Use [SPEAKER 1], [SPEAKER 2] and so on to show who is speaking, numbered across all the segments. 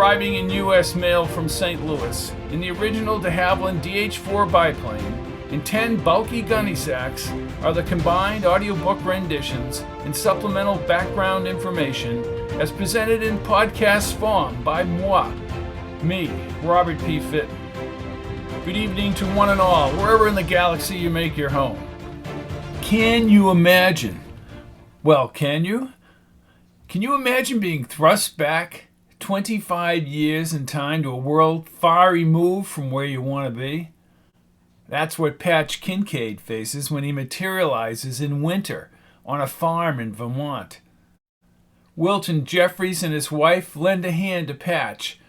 [SPEAKER 1] arriving in U.S. mail from St. Louis in the original de Havilland DH-4 biplane in 10 bulky gunny sacks are the combined audiobook renditions and supplemental background information as presented in podcast form by moi, me, Robert P. Fitton. Good evening to one and all, wherever in the galaxy you make your home. Can you imagine? Well, can you? Can you imagine being thrust back 25 years in time to a world far removed from where you want to be? That's what Patch Kincaid faces when he materializes in winter on a farm in Vermont. Wilton Jeffries and his wife lend a hand to Patch,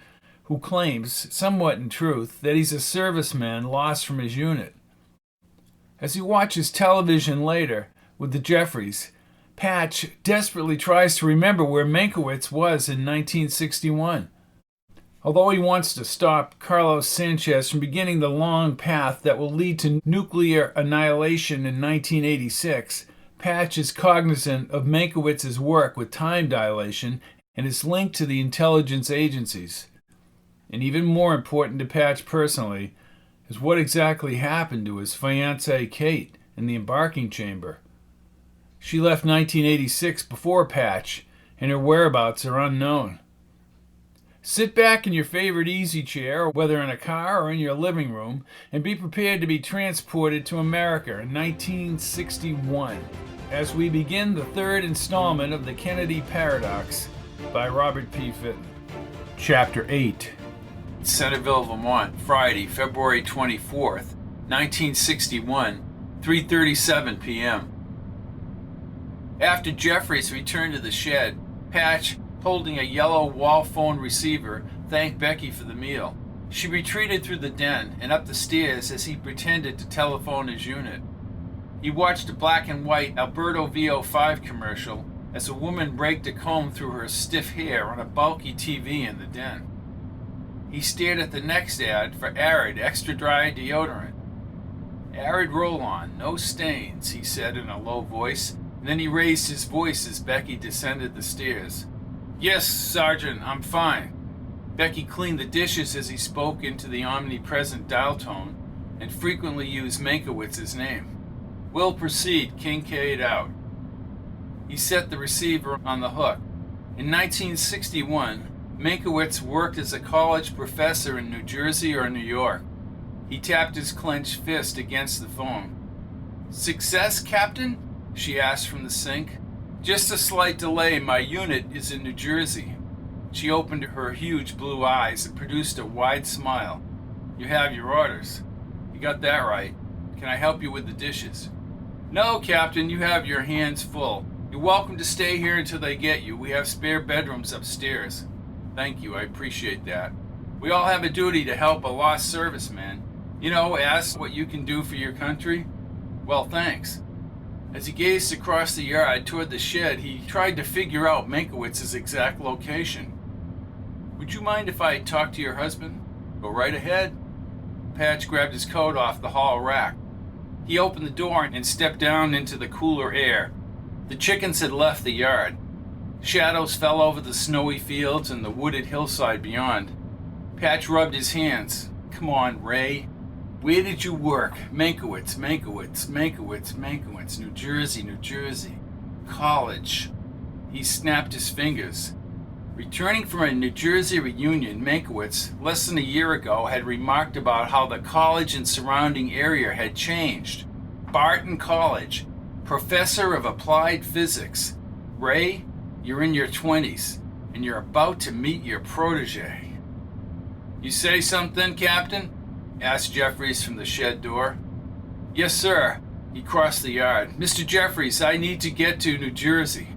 [SPEAKER 1] who claims, somewhat in truth, that he's a serviceman lost from his unit. As he watches television later with the Jeffries, Patch desperately tries to remember where Meinkewitz was in 1961. Although he wants to stop Carlos Sánchez from beginning the long path that will lead to nuclear annihilation in 1986, Patch is cognizant of Meynkewitz's work with time dilation and his link to the intelligence agencies. And even more important to Patch personally is what exactly happened to his fiancée Kate in the embarking chamber. She left 1986 before Patch, and her whereabouts are unknown. Sit back in your favorite easy chair, whether in a car or in your living room, and be prepared to be transported to America in 1961 as we begin the third installment of The Kennedy Paradox by Robert P. Fitton. Chapter 8. Centerville, Vermont, Friday, February 24th, 1961, 3:37 p.m. After Jeffries returned to the shed, Patch, holding a yellow wall phone receiver, thanked Becky for the meal. She retreated through the den and up the stairs as he pretended to telephone his unit. He watched a black and white Alberto VO5 commercial as a woman raked a comb through her stiff hair on a bulky TV in the den. He stared at the next ad for Arid Extra Dry Deodorant. Arid Roll-On, no stains, he said in a low voice, and then he raised his voice as Becky descended the stairs. Yes, Sergeant, I'm fine. Becky cleaned the dishes as he spoke into the omnipresent dial tone and frequently used Meynkewitz's name. Will proceed, Kincaid out. He set the receiver on the hook. In 1961, Meinkewitz worked as a college professor in New Jersey or New York. He tapped his clenched fist against the phone. Success, Captain? She asked from the sink. Just a slight delay. My unit is in New Jersey. She opened her huge blue eyes and produced a wide smile. You have your orders. You got that right. Can I help you with the dishes? No, Captain, you have your hands full. You're welcome to stay here until they get you. We have spare bedrooms upstairs. Thank you, I appreciate that. We all have a duty to help a lost serviceman. You know, ask what you can do for your country. Well, thanks. As he gazed across the yard toward the shed, he tried to figure out Meynkewitz's exact location. Would you mind if I talk to your husband? Go right ahead. Patch grabbed his coat off the hall rack. He opened the door and stepped down into the cooler air. The chickens had left the yard. Shadows fell over the snowy fields and the wooded hillside beyond. Patch rubbed his hands. Come on, Ray. Where did you work? Meinkewitz, Meinkewitz, Meinkewitz, Meinkewitz, New Jersey, New Jersey. College. He snapped his fingers. Returning from a New Jersey reunion, Meinkewitz, less than a year ago, had remarked about how the college and surrounding area had changed. Barton College, professor of applied physics. Ray, you're in your 20s, and you're about to meet your protege. You say something, Captain? Asked Jeffries from the shed door. Yes, sir. He crossed the yard. Mr. Jeffries, I need to get to New Jersey.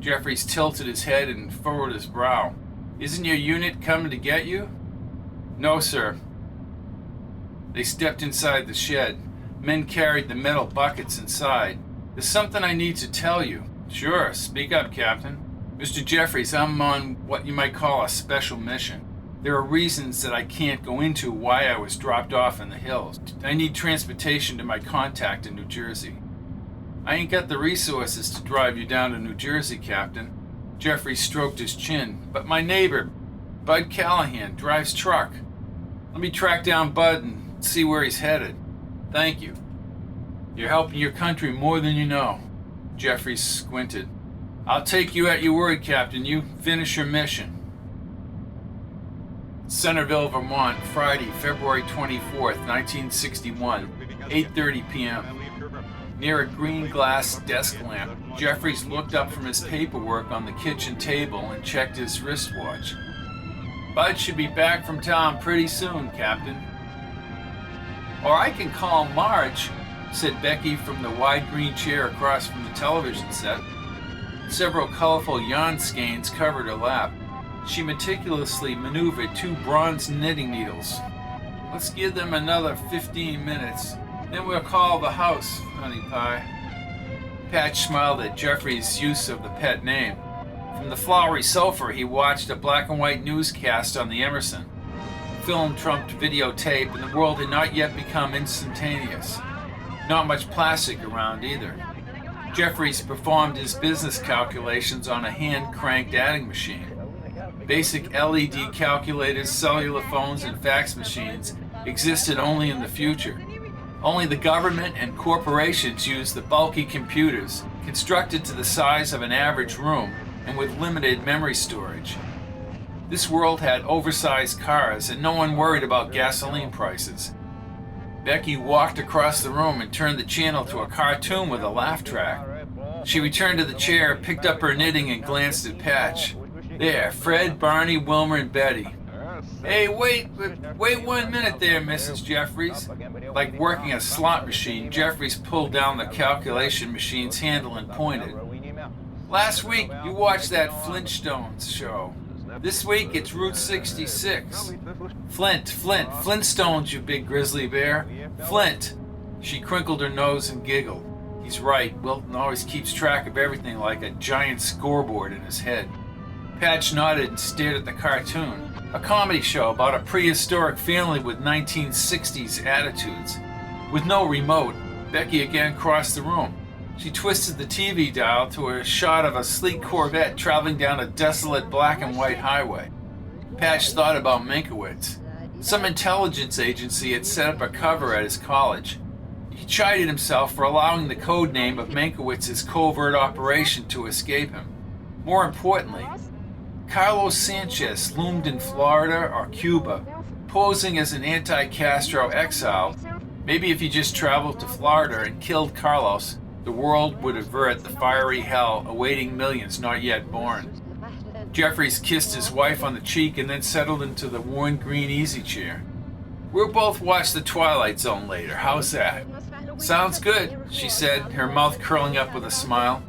[SPEAKER 1] Jeffries tilted his head and furrowed his brow. Isn't your unit coming to get you? No, sir. They stepped inside the shed. Men carried the metal buckets inside. There's something I need to tell you. Sure, speak up, Captain. Mr. Jeffries, I'm on what you might call a special mission. There are reasons that I can't go into why I was dropped off in the hills. I need transportation to my contact in New Jersey. I ain't got the resources to drive you down to New Jersey, Captain. Jeffries stroked his chin. But my neighbor, Bud Callahan drives truck. Let me track down Bud and see where he's headed. Thank you. You're helping your country more than you know. Jeffries squinted. I'll take you at your word, Captain. You finish your mission. Centerville, Vermont, Friday, February 24th, 1961, 8:30 p.m. Near a green glass desk lamp, Jeffries looked up from his paperwork on the kitchen table and checked his wristwatch. Bud should be back from town pretty soon, Captain. Or I can call Marge, said Becky from the wide green chair across from the television set. Several colorful yarn skeins covered her lap. She meticulously maneuvered 2 bronze knitting needles. Let's give them another 15 minutes, then we'll call the house, honey pie. Patch smiled at Jeffries' use of the pet name. From the flowery sofa, he watched a black and white newscast on the Emerson. Film trumped videotape, and the world had not yet become instantaneous. Not much plastic around either. Jeffries performed his business calculations on a hand-cranked adding machine. Basic LED calculators, cellular phones, and fax machines existed only in the future. Only the government and corporations used the bulky computers, constructed to the size of an average room and with limited memory storage. This world had oversized cars, and no one worried about gasoline prices. Becky walked across the room and turned the channel to a cartoon with a laugh track. She returned to the chair, picked up her knitting, and glanced at Patch. There, Fred, Barney, Wilmer, and Betty. Hey, wait 1 minute there, Mrs. Jeffries. Like working a slot machine, Jeffries pulled down the calculation machine's handle and pointed. Last week, you watched that Flintstones show. This week, it's Route 66. Flintstones, you big grizzly bear. Flint. She crinkled her nose and giggled. He's right, Wilton always keeps track of everything like a giant scoreboard in his head. Patch nodded and stared at the cartoon, a comedy show about a prehistoric family with 1960s attitudes. With no remote, Becky again crossed the room. She twisted the TV dial to a shot of a sleek Corvette traveling down a desolate black and white highway. Patch thought about Meinkewitz. Some intelligence agency had set up a cover at his college. He chided himself for allowing the code name of Meynkewitz's covert operation to escape him. More importantly, Carlos Sánchez loomed in Florida or Cuba, posing as an anti-Castro exile. Maybe if he just traveled to Florida and killed Carlos, the world would avert the fiery hell awaiting millions not yet born. Jeffries kissed his wife on the cheek and then settled into the worn green easy chair. We'll both watch The Twilight Zone later. How's that? Sounds good, she said, her mouth curling up with a smile.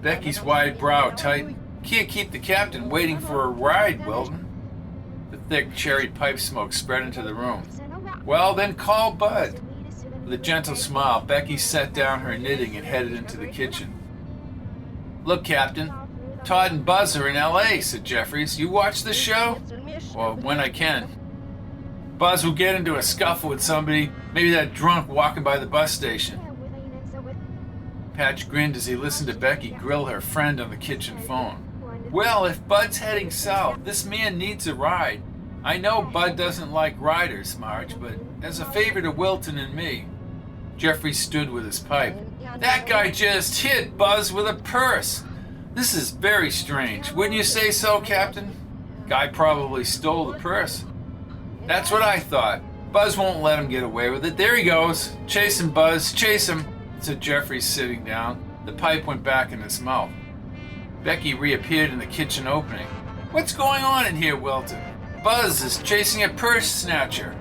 [SPEAKER 1] Becky's wide brow tightened. Can't keep the captain waiting for a ride, Wilton. The thick cherry pipe smoke spread into the room. Well, then call Bud. With a gentle smile, Becky set down her knitting and headed into the kitchen. Look, Captain, Todd and Buzz are in L.A., said Jeffries. You watch the show? Well, when I can. Buzz will get into a scuffle with somebody, maybe that drunk walking by the bus station. Patch grinned as he listened to Becky grill her friend on the kitchen phone. Well, if Bud's heading south, this man needs a ride. I know Bud doesn't like riders, Marge, but as a favor to Wilton and me. Jeffrey stood with his pipe. That guy just hit Buzz with a purse. This is very strange. Wouldn't you say so, Captain? Guy probably stole the purse. That's what I thought. Buzz won't let him get away with it. There he goes. Chase him, Buzz. Chase him, said Jeffrey, sitting down. The pipe went back in his mouth. Becky reappeared in the kitchen opening. What's going on in here, Wilton? Buzz is chasing a purse snatcher.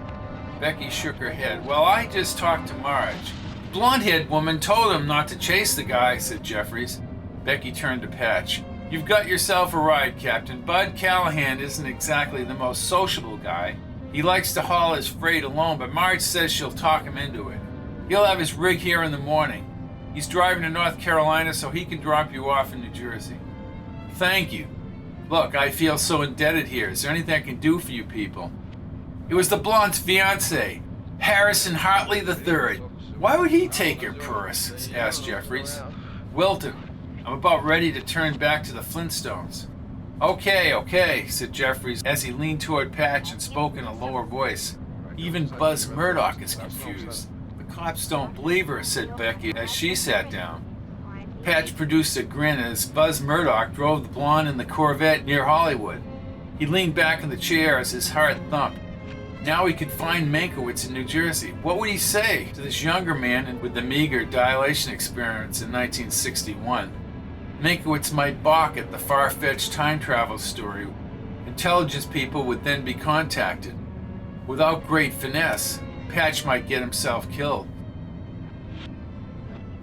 [SPEAKER 1] Becky shook her head. Well, I just talked to Marge. Blonde-haired woman told him not to chase the guy, said Jeffries. Becky turned to Patch. You've got yourself a ride, Captain. Bud Callahan isn't exactly the most sociable guy. He likes to haul his freight alone, but Marge says she'll talk him into it. He'll have his rig here in the morning. He's driving to North Carolina so he can drop you off in New Jersey. Thank you. Look, I feel so indebted here. Is there anything I can do for you people? It was the blonde's fiancé, Harrison Hartley III. Why would he take her purse? Asked Jeffries. Wilton, I'm about ready to turn back to the Flintstones. Okay, said Jeffries as he leaned toward Patch and spoke in a lower voice. Even Buzz Murdoch is confused. The cops don't believe her, said Becky as she sat down. Patch produced a grin as Buzz Murdoch drove the blonde in the Corvette near Hollywood. He leaned back in the chair as his heart thumped. Now he could find Meinkewitz in New Jersey. What would he say to this younger man with the meager dilation experience in 1961? Meinkewitz might balk at the far-fetched time travel story. Intelligence people would then be contacted. Without great finesse, Patch might get himself killed.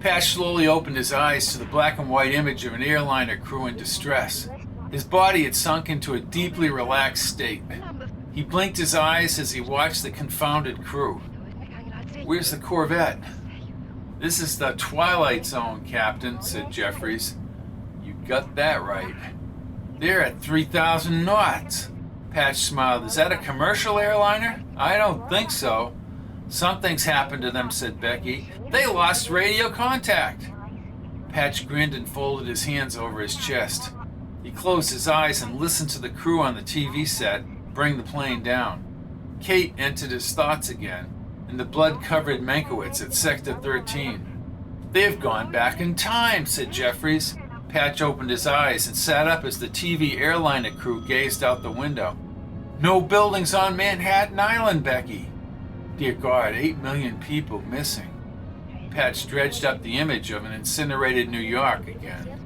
[SPEAKER 1] Patch slowly opened his eyes to the black and white image of an airliner crew in distress. His body had sunk into a deeply relaxed state. He blinked his eyes as he watched the confounded crew. Where's the Corvette? This is the Twilight Zone, Captain, said Jeffries. You got that right. They're at 3,000 knots. Patch smiled. Is that a commercial airliner? I don't think so. Something's happened to them, said Becky. They lost radio contact. Patch grinned and folded his hands over his chest. He closed his eyes and listened to the crew on the TV set bring the plane down. Kate entered his thoughts again, and the blood-covered Meinkewitz at Sector 13. They've gone back in time, said Jeffries. Patch opened his eyes and sat up as the TV airliner crew gazed out the window. No buildings on Manhattan Island, Becky. Dear God, 8 million people missing. Patch dredged up the image of an incinerated New York again.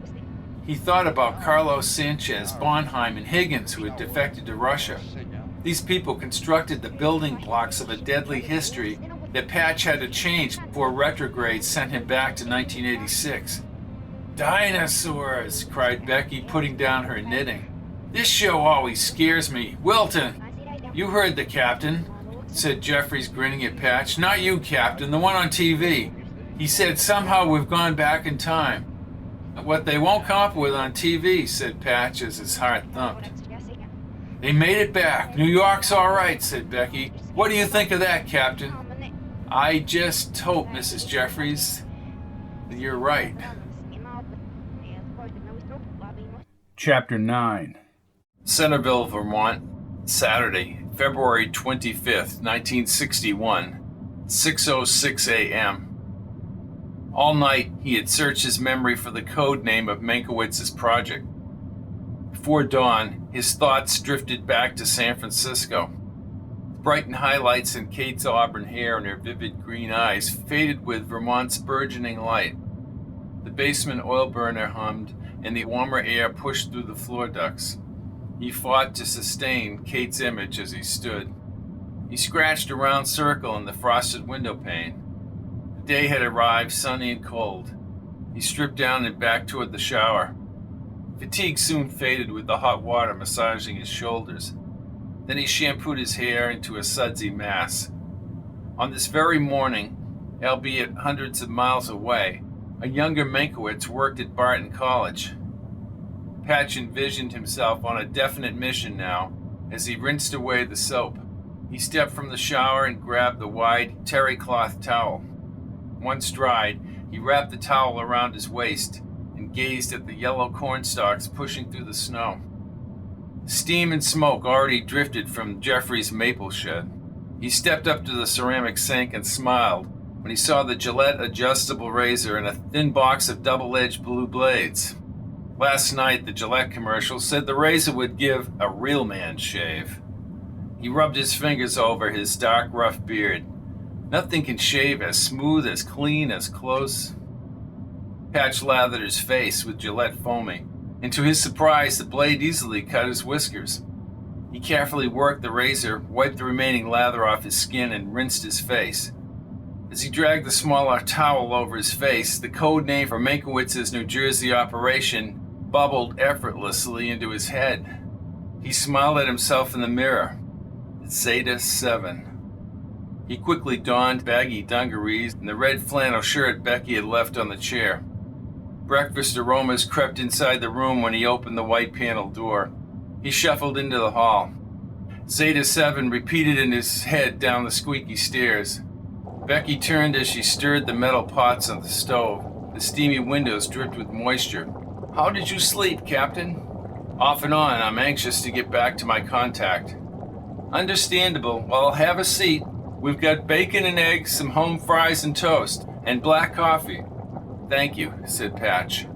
[SPEAKER 1] He thought about Carlos Sánchez, Bonheim, and Higgins, who had defected to Russia. These people constructed the building blocks of a deadly history that Patch had to change before retrograde sent him back to 1986. Dinosaurs, cried Becky, putting down her knitting. This show always scares me. Wilton! You heard the captain, said Jeffries, grinning at Patch. Not you, Captain, the one on TV. He said somehow we've gone back in time. What they won't come up with on TV, said Patch as his heart thumped. They made it back. New York's all right, said Becky. What do you think of that, Captain? I just hope, Mrs. Jeffries, that you're right. Chapter 9. Centerville, Vermont, Saturday, February 25th, 1961, 6:06 a.m. All night, he had searched his memory for the code name of Meynkewitz's project. Before dawn, his thoughts drifted back to San Francisco. The brightened highlights in Kate's auburn hair and her vivid green eyes faded with Vermont's burgeoning light. The basement oil burner hummed, and the warmer air pushed through the floor ducts. He fought to sustain Kate's image as he stood. He scratched a round circle in the frosted window pane. The day had arrived, sunny and cold. He stripped down and backed toward the shower. Fatigue soon faded with the hot water massaging his shoulders. Then he shampooed his hair into a sudsy mass. On this very morning, albeit hundreds of miles away, a younger Meinkewitz worked at Barton College. Patch envisioned himself on a definite mission now as he rinsed away the soap. He stepped from the shower and grabbed the wide terry cloth towel. Once dried, he wrapped the towel around his waist and gazed at the yellow cornstalks pushing through the snow. Steam and smoke already drifted from Jeffrey's maple shed. He stepped up to the ceramic sink and smiled when he saw the Gillette adjustable razor and a thin box of double-edged blue blades. Last night, the Gillette commercial said the razor would give a real man's shave. He rubbed his fingers over his dark, rough beard. Nothing can shave as smooth, as clean, as close. Patch lathered his face with Gillette foaming, and to his surprise, the blade easily cut his whiskers. He carefully worked the razor, wiped the remaining lather off his skin, and rinsed his face. As he dragged the smaller towel over his face, the code name for Meynkewitz's New Jersey operation bubbled effortlessly into his head. He smiled at himself in the mirror. Zeta 7. He quickly donned baggy dungarees and the red flannel shirt Becky had left on the chair. Breakfast aromas crept inside the room when he opened the white paneled door. He shuffled into the hall. Zeta 7 repeated in his head down the squeaky stairs. Becky turned as she stirred the metal pots on the stove. The steamy windows dripped with moisture. How did you sleep, Captain? Off and on, I'm anxious to get back to my contact. Understandable. Well, I'll have a seat. We've got bacon and eggs, some home fries and toast, and black coffee. Thank you, said Patch.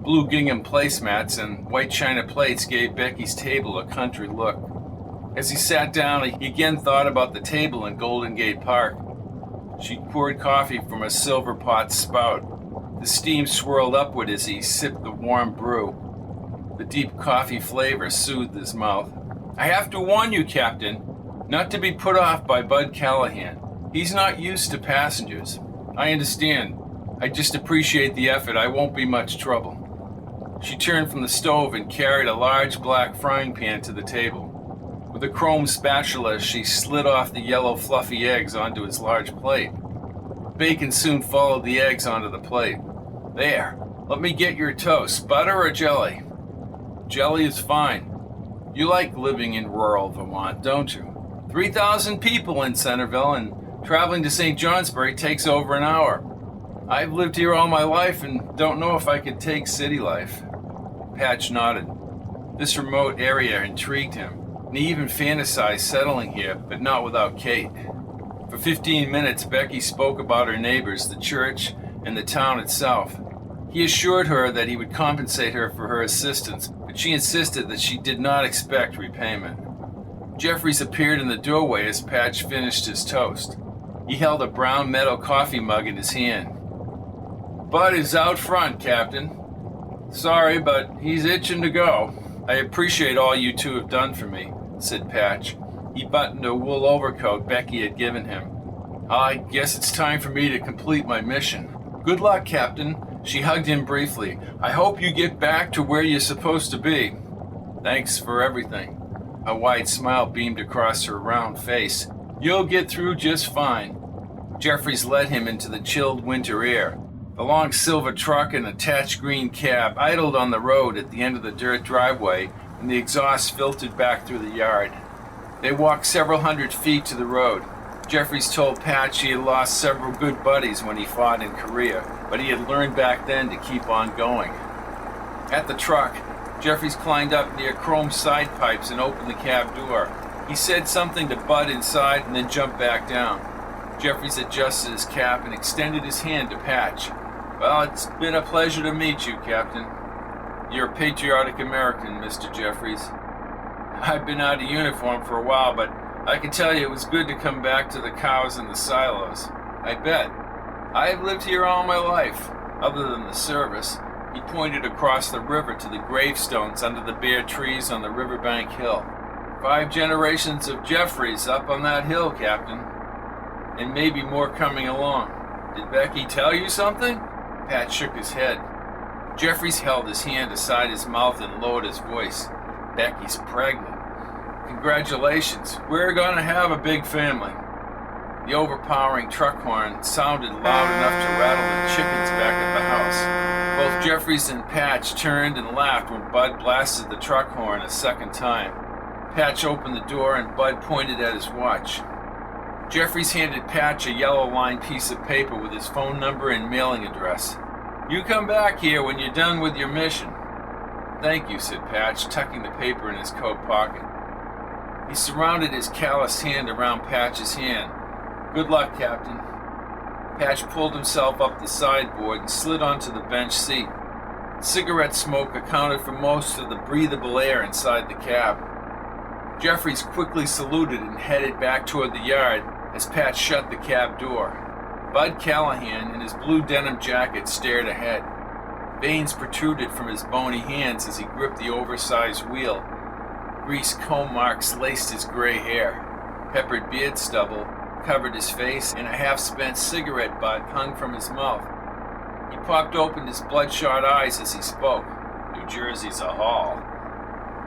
[SPEAKER 1] Blue gingham placemats and white china plates gave Becky's table a country look. As he sat down, he again thought about the table in Golden Gate Park. She poured coffee from a silver pot spout. The steam swirled upward as he sipped the warm brew. The deep coffee flavor soothed his mouth. I have to warn you, Captain, not to be put off by Bud Callahan. He's not used to passengers. I understand. I just appreciate the effort. I won't be much trouble. She turned from the stove and carried a large black frying pan to the table. With a chrome spatula, she slid off the yellow fluffy eggs onto his large plate. Bacon soon followed the eggs onto the plate. There, let me get your toast. Butter or jelly? Jelly is fine. You like living in rural Vermont, don't you? 3,000 people in Centerville, and traveling to St. Johnsbury takes over an hour. I've lived here all my life and don't know if I could take city life. Patch nodded. This remote area intrigued him, and he even fantasized settling here, but not without Kate. For 15 minutes, Becky spoke about her neighbors, the church, and the town itself. He assured her that he would compensate her for her assistance, but she insisted that she did not expect repayment. Jeffries appeared in the doorway as Patch finished his toast. He held a brown metal coffee mug in his hand. Bud is out front, Captain. Sorry, but he's itching to go. I appreciate all you two have done for me, said Patch. He buttoned a wool overcoat Becky had given him. I guess it's time for me to complete my mission. Good luck, Captain. She hugged him briefly. I hope you get back to where you're supposed to be. Thanks for everything. A wide smile beamed across her round face. You'll get through just fine. Jeffries led him into the chilled winter air. The long silver truck and attached green cab idled on the road at the end of the dirt driveway, and the exhaust filtered back through the yard. They walked several hundred feet to the road. Jeffries told Patch he had lost several good buddies when he fought in Korea, but he had learned back then to keep on going. At the truck, Jeffries climbed up near chrome side pipes and opened the cab door. He said something to Bud inside and then jumped back down. Jeffries adjusted his cap and extended his hand to Patch. Well, it's been a pleasure to meet you, Captain. You're a patriotic American, Mr. Jeffries. I've been out of uniform for a while, but I can tell you it was good to come back to the cows and the silos. I bet. I've lived here all my life, other than the service. He pointed across the river to the gravestones under the bare trees on the riverbank hill. 5 generations of Jeffries up on that hill, Captain. And maybe more coming along. Did Becky tell you something? Pat shook his head. Jeffries held his hand aside his mouth and lowered his voice. Becky's pregnant. Congratulations. We're gonna have a big family. The overpowering truck horn sounded loud enough to rattle the chickens back at the house. Both Jeffries and Patch turned and laughed when Bud blasted the truck horn a second time. Patch opened the door and Bud pointed at his watch. Jeffries handed Patch a yellow-lined piece of paper with his phone number and mailing address. You come back here when you're done with your mission. Thank you, said Patch, tucking the paper in his coat pocket. He surrounded his calloused hand around Patch's hand. Good luck, Captain. Patch pulled himself up the sideboard and slid onto the bench seat. Cigarette smoke accounted for most of the breathable air inside the cab. Jeffries quickly saluted and headed back toward the yard as Patch shut the cab door. Bud Callahan, in his blue denim jacket, stared ahead. Veins protruded from his bony hands as he gripped the oversized wheel. Grease comb marks laced his gray hair. Peppered beard stubble covered his face, and a half-spent cigarette butt hung from his mouth. He popped open his bloodshot eyes as he spoke. New Jersey's a haul.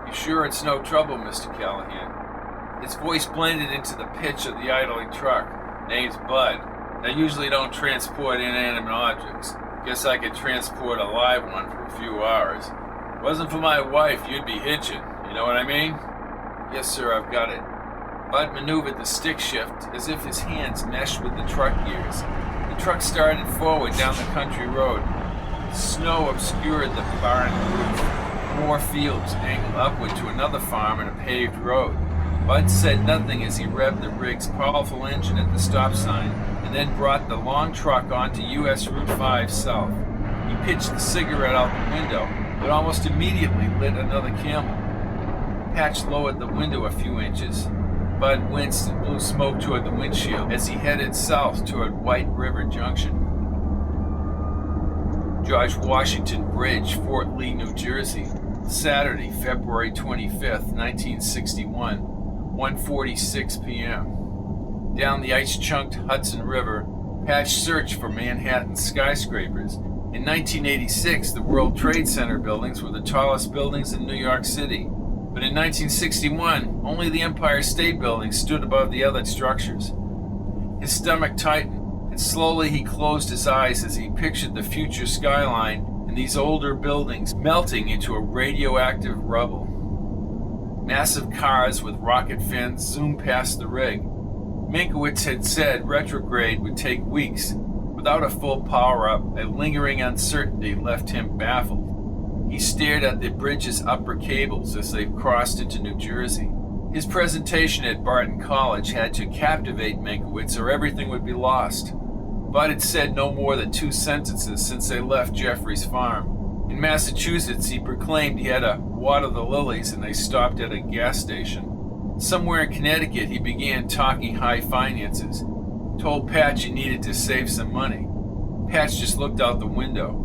[SPEAKER 1] You sure it's no trouble, Mr. Callahan? His voice blended into the pitch of the idling truck. Name's Bud. I usually don't transport inanimate objects. Guess I could transport a live one for a few hours. Wasn't for my wife, you'd be hitching. You know what I mean? Yes, sir, I've got it. Bud maneuvered the stick shift as if his hands meshed with the truck gears. The truck started forward down the country road. Snow obscured the barn roof. More fields angled upward to another farm and a paved road. Bud said nothing as he revved the rig's powerful engine at the stop sign and then brought the long truck onto US Route 5 south. He pitched the cigarette out the window, but almost immediately lit another Camel. Patch lowered the window a few inches. Bud winced and blew smoke toward the windshield as he headed south toward White River Junction. George Washington Bridge, Fort Lee, New Jersey, Saturday, February 25th, 1961, 1:46 p.m. Down the ice-chunked Hudson River, Patch searched for Manhattan skyscrapers. In 1986, the World Trade Center buildings were the tallest buildings in New York City. But in 1961, only the Empire State Building stood above the other structures. His stomach tightened, and slowly he closed his eyes as he pictured the future skyline and these older buildings melting into a radioactive rubble. Massive cars with rocket fins zoomed past the rig. Meinkewitz had said retrograde would take weeks. Without a full power-up, a lingering uncertainty left him baffled. He stared at the bridge's upper cables as they crossed into New Jersey. His presentation at Barton College had to captivate Meinkewitz or everything would be lost. Bud had said no more than 2 sentences since they left Jeffrey's farm. In Massachusetts, he proclaimed he had to water the lilies and they stopped at a gas station. Somewhere in Connecticut, he began talking high finances. Told Patch he needed to save some money. Patch just looked out the window.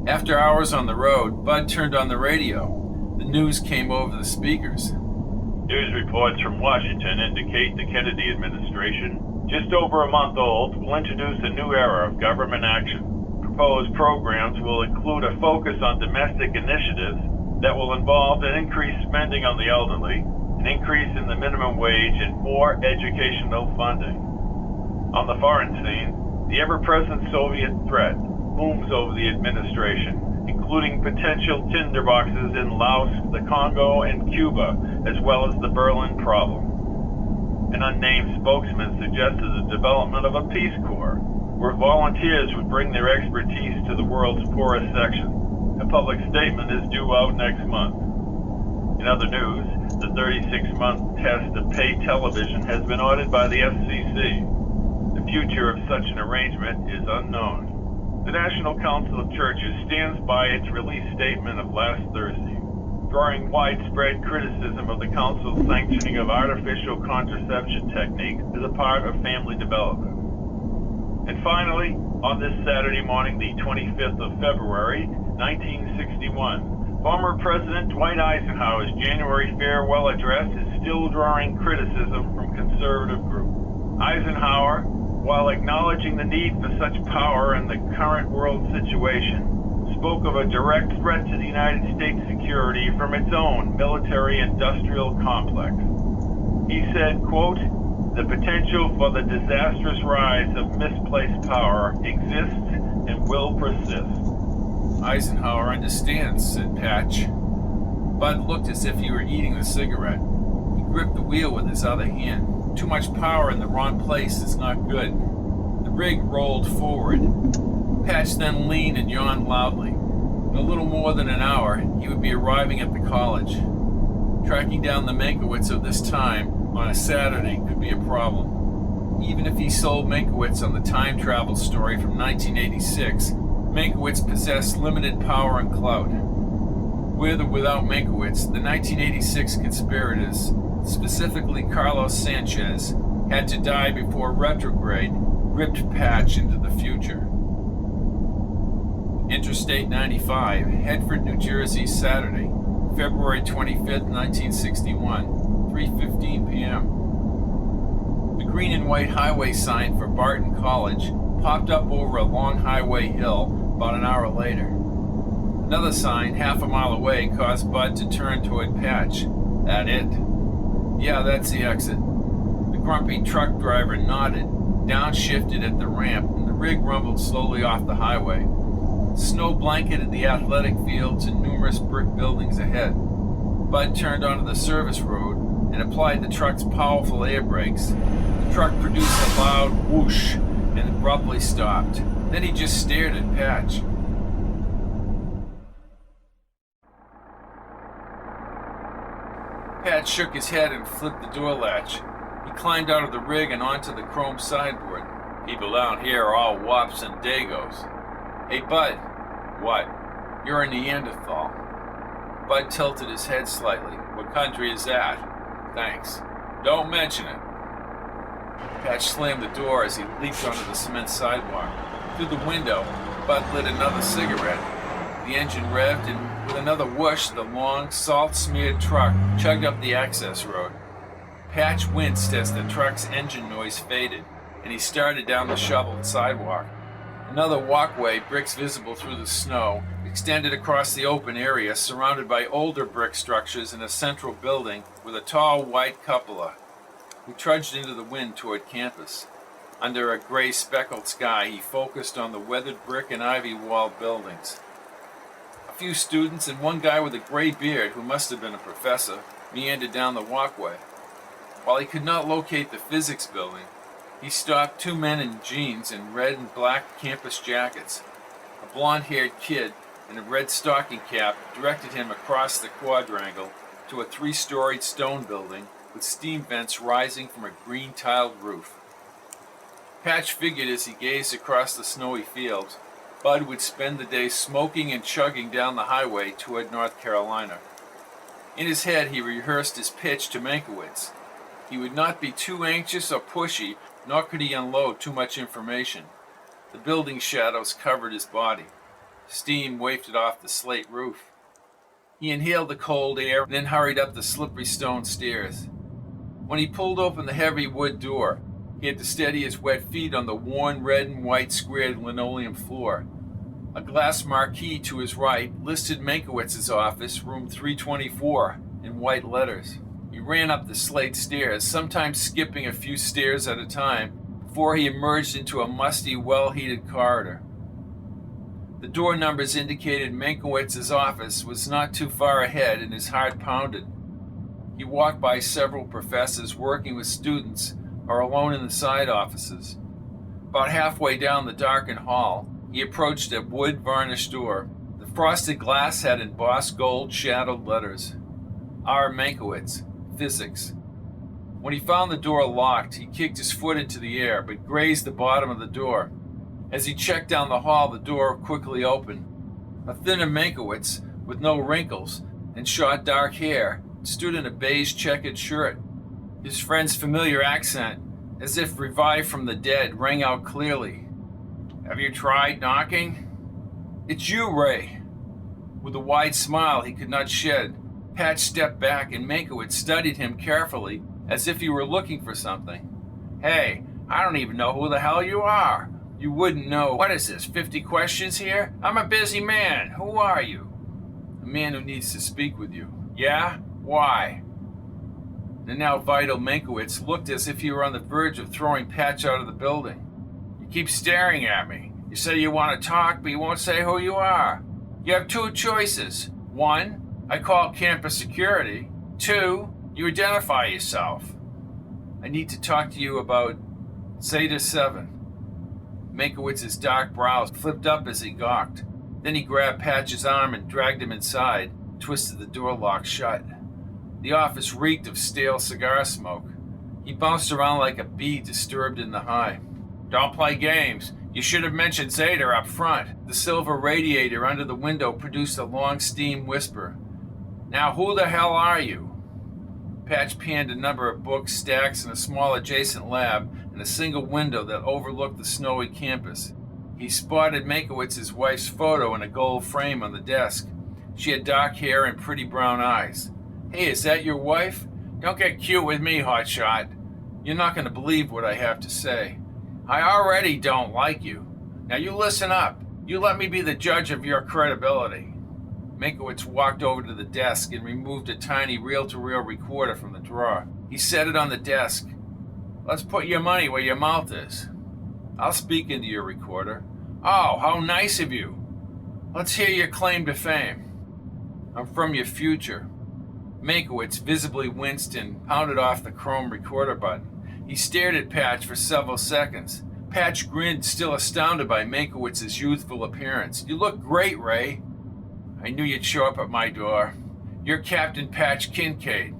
[SPEAKER 1] After hours on the road, Bud turned on the radio. The news came over the speakers.
[SPEAKER 2] News reports from Washington indicate the Kennedy administration, just over a month old, will introduce a new era of government action. Proposed programs will include a focus on domestic initiatives that will involve an increased spending on the elderly, an increase in the minimum wage, and more educational funding. On the foreign scene, the ever-present Soviet threat looms over the administration, including potential tinderboxes in Laos, the Congo, and Cuba, as well as the Berlin problem. An unnamed spokesman suggested the development of a Peace Corps, where volunteers would bring their expertise to the world's poorest section. A public statement is due out next month. In other news, the 36-month test of pay television has been ordered by the FCC. The future of such an arrangement is unknown. The National Council of Churches stands by its release statement of last Thursday, drawing widespread criticism of the Council's sanctioning of artificial contraception techniques as a part of family development. And finally, on this Saturday morning, the 25th of February, 1961, former President Dwight Eisenhower's January farewell address is still drawing criticism from conservative groups. Eisenhower, while acknowledging the need for such power in the current world situation, spoke of a direct threat to the United States security from its own military-industrial complex. He said, quote, "The potential for the disastrous rise of misplaced power exists and will persist."
[SPEAKER 1] Eisenhower understands, said Patch. Bud looked as if he were eating the cigarette. He gripped the wheel with his other hand. Too much power in the wrong place is not good. The rig rolled forward. Patch then leaned and yawned loudly. In a little more than an hour, he would be arriving at the college. Tracking down the Meinkewitz of this time on a Saturday could be a problem. Even if he sold Meinkewitz on the time travel story from 1986, Meinkewitz possessed limited power and clout. With or without Meinkewitz, the 1986 conspirators, specifically Carlos Sánchez, had to die before retrograde ripped Patch into the future. Interstate 95, Hedford, New Jersey, Saturday, February 25th, 1961, 3:15 p.m. The green and white highway sign for Barton College popped up over a long highway hill about an hour later. Another sign half a mile away caused Bud to turn toward Patch. That it? Yeah, that's the exit. The grumpy truck driver nodded, downshifted at the ramp, and the rig rumbled slowly off the highway. Snow blanketed the athletic fields and numerous brick buildings ahead. Bud turned onto the service road and applied the truck's powerful air brakes. The truck produced a loud whoosh and abruptly stopped. Then he just stared at Patch. Patch shook his head and flipped the door latch. He climbed out of the rig and onto the chrome sideboard. People down here are all wops and dagos. Hey, Bud. What? You're a Neanderthal. Bud tilted his head slightly. What country is that? Thanks. Don't mention it. Patch slammed the door as he leaped onto the cement sidewalk. Through the window, Bud lit another cigarette. The engine revved, and with another whoosh, the long, salt-smeared truck chugged up the access road. Patch winced as the truck's engine noise faded, and he started down the shoveled sidewalk. Another walkway, bricks visible through the snow, extended across the open area surrounded by older brick structures and a central building with a tall white cupola. He trudged into the wind toward campus. Under a gray speckled sky, he focused on the weathered brick and ivy-walled buildings. A few students and one guy with a gray beard, who must have been a professor, meandered down the walkway. While he could not locate the physics building, he stopped two men in jeans and red and black campus jackets. A blonde-haired kid in a red stocking cap directed him across the quadrangle to a three-storied stone building with steam vents rising from a green-tiled roof. Patch figured as he gazed across the snowy fields, Bud would spend the day smoking and chugging down the highway toward North Carolina. In his head, he rehearsed his pitch to Meinkewitz. He would not be too anxious or pushy, nor could he unload too much information. The building shadows covered his body. Steam wafted off the slate roof. He inhaled the cold air and then hurried up the slippery stone stairs. When he pulled open the heavy wood door, he had to steady his wet feet on the worn red and white squared linoleum floor. A glass marquee to his right listed Meintkewitz's office, room 324, in white letters. He ran up the slate stairs, sometimes skipping a few stairs at a time, before he emerged into a musty, well-heated corridor. The door numbers indicated Meintkewitz's office was not too far ahead, and his heart pounded. He walked by several professors working with students or alone in the side offices. About halfway down the darkened hall, he approached a wood-varnished door. The frosted glass had embossed gold shadowed letters. R. Meinkewitz, Physics. When he found the door locked, he kicked his foot into the air, but grazed the bottom of the door. As he checked down the hall, the door quickly opened. A thinner Meinkewitz, with no wrinkles and short dark hair, stood in a beige checkered shirt. His friend's familiar accent, as if revived from the dead, rang out clearly. Have you tried knocking? It's you, Ray. With a wide smile he could not shed, Patch stepped back and Meinkewitz studied him carefully, as if he were looking for something. Hey, I don't even know who the hell you are. You wouldn't know. What is this, 50 questions here? I'm a busy man. Who are you? A man who needs to speak with you. Yeah? Why? The now vital Meinkewitz looked as if he were on the verge of throwing Patch out of the building. You keep staring at me. You say you want to talk, but you won't say who you are. You have two choices. One, I call campus security. Two, you identify yourself. I need to talk to you about Zeta 7. Meintkewitz's dark brows flipped up as he gawked. Then he grabbed Patch's arm and dragged him inside, twisted the door lock shut. The office reeked of stale cigar smoke. He bounced around like a bee disturbed in the hive. Don't play games. You should have mentioned Zeta up front. The silver radiator under the window produced a long steam whisper. Now who the hell are you? Patch panned a number of books, stacks, and a small adjacent lab, and a single window that overlooked the snowy campus. He spotted Meintkewitz's wife's photo in a gold frame on the desk. She had dark hair and pretty brown eyes. Hey, is that your wife? Don't get cute with me, hotshot. You're not going to believe what I have to say. I already don't like you. Now you listen up. You let me be the judge of your credibility. Meinkewitz walked over to the desk and removed a tiny reel-to-reel recorder from the drawer. He set it on the desk. Let's put your money where your mouth is. I'll speak into your recorder. Oh, how nice of you. Let's hear your claim to fame. I'm from your future. Meinkewitz visibly winced and pounded off the chrome recorder button. He stared at Patch for several seconds. Patch grinned, still astounded by Meintkewitz's youthful appearance. You look great, Ray. I knew you'd show up at my door. You're Captain Patch Kincaid.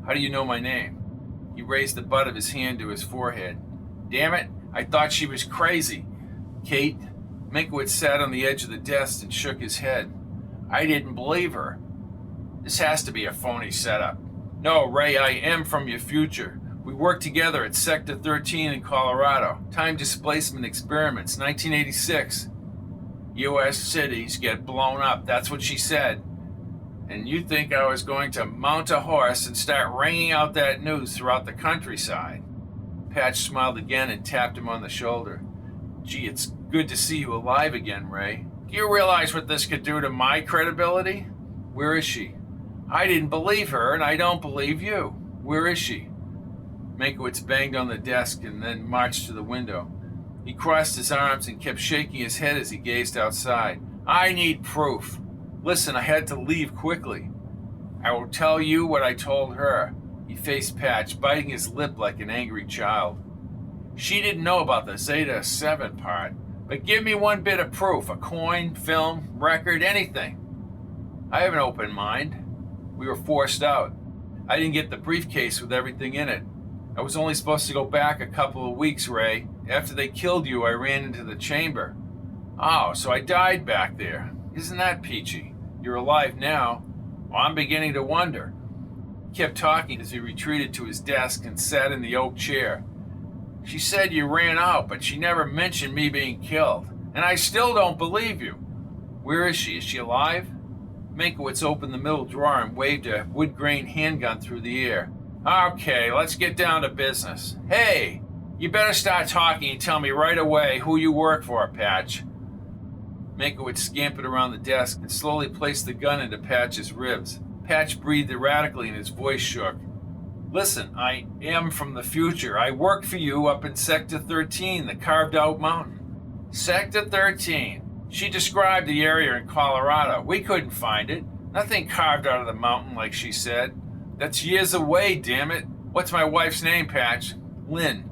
[SPEAKER 1] How do you know my name? He raised the butt of his hand to his forehead. Damn it, I thought she was crazy. Kate, Meinkewitz sat on the edge of the desk and shook his head. I didn't believe her. This has to be a phony setup. No, Ray, I am from your future. We worked together at Sector 13 in Colorado. Time displacement experiments, 1986. U.S. cities get blown up, that's what she said. And you think I was going to mount a horse and start ringing out that news throughout the countryside? Patch smiled again and tapped him on the shoulder. Gee, it's good to see you alive again, Ray. Do you realize what this could do to my credibility? Where is she? I didn't believe her, and I don't believe you. Where is she? Meinkewitz banged on the desk and then marched to the window. He crossed his arms and kept shaking his head as he gazed outside. I need proof. Listen, I had to leave quickly. I will tell you what I told her. He faced Patch, biting his lip like an angry child. She didn't know about the Zeta 7 part, but give me one bit of proof, a coin, film, record, anything. I have an open mind. We were forced out. I didn't get the briefcase with everything in it. I was only supposed to go back a couple of weeks, Ray. After they killed you, I ran into the chamber. Oh, so I died back there. Isn't that peachy? You're alive now. Well, I'm beginning to wonder. He kept talking as he retreated to his desk and sat in the oak chair. She said you ran out, but she never mentioned me being killed. And I still don't believe you. Where is she? Is she alive? Meinkewitz opened the middle drawer and waved a wood-grain handgun through the air. Okay, let's get down to business. Hey, you better start talking and tell me right away who you work for, Patch. Meinkewitz scampered around the desk and slowly placed the gun into Patch's ribs. Patch breathed erratically and his voice shook. Listen, I am from the future. I work for you up in Sector 13, the carved-out mountain. Sector 13. She described the area in Colorado. We couldn't find it. Nothing carved out of the mountain like she said. That's years away, damn it. What's my wife's name, Patch? Lynn.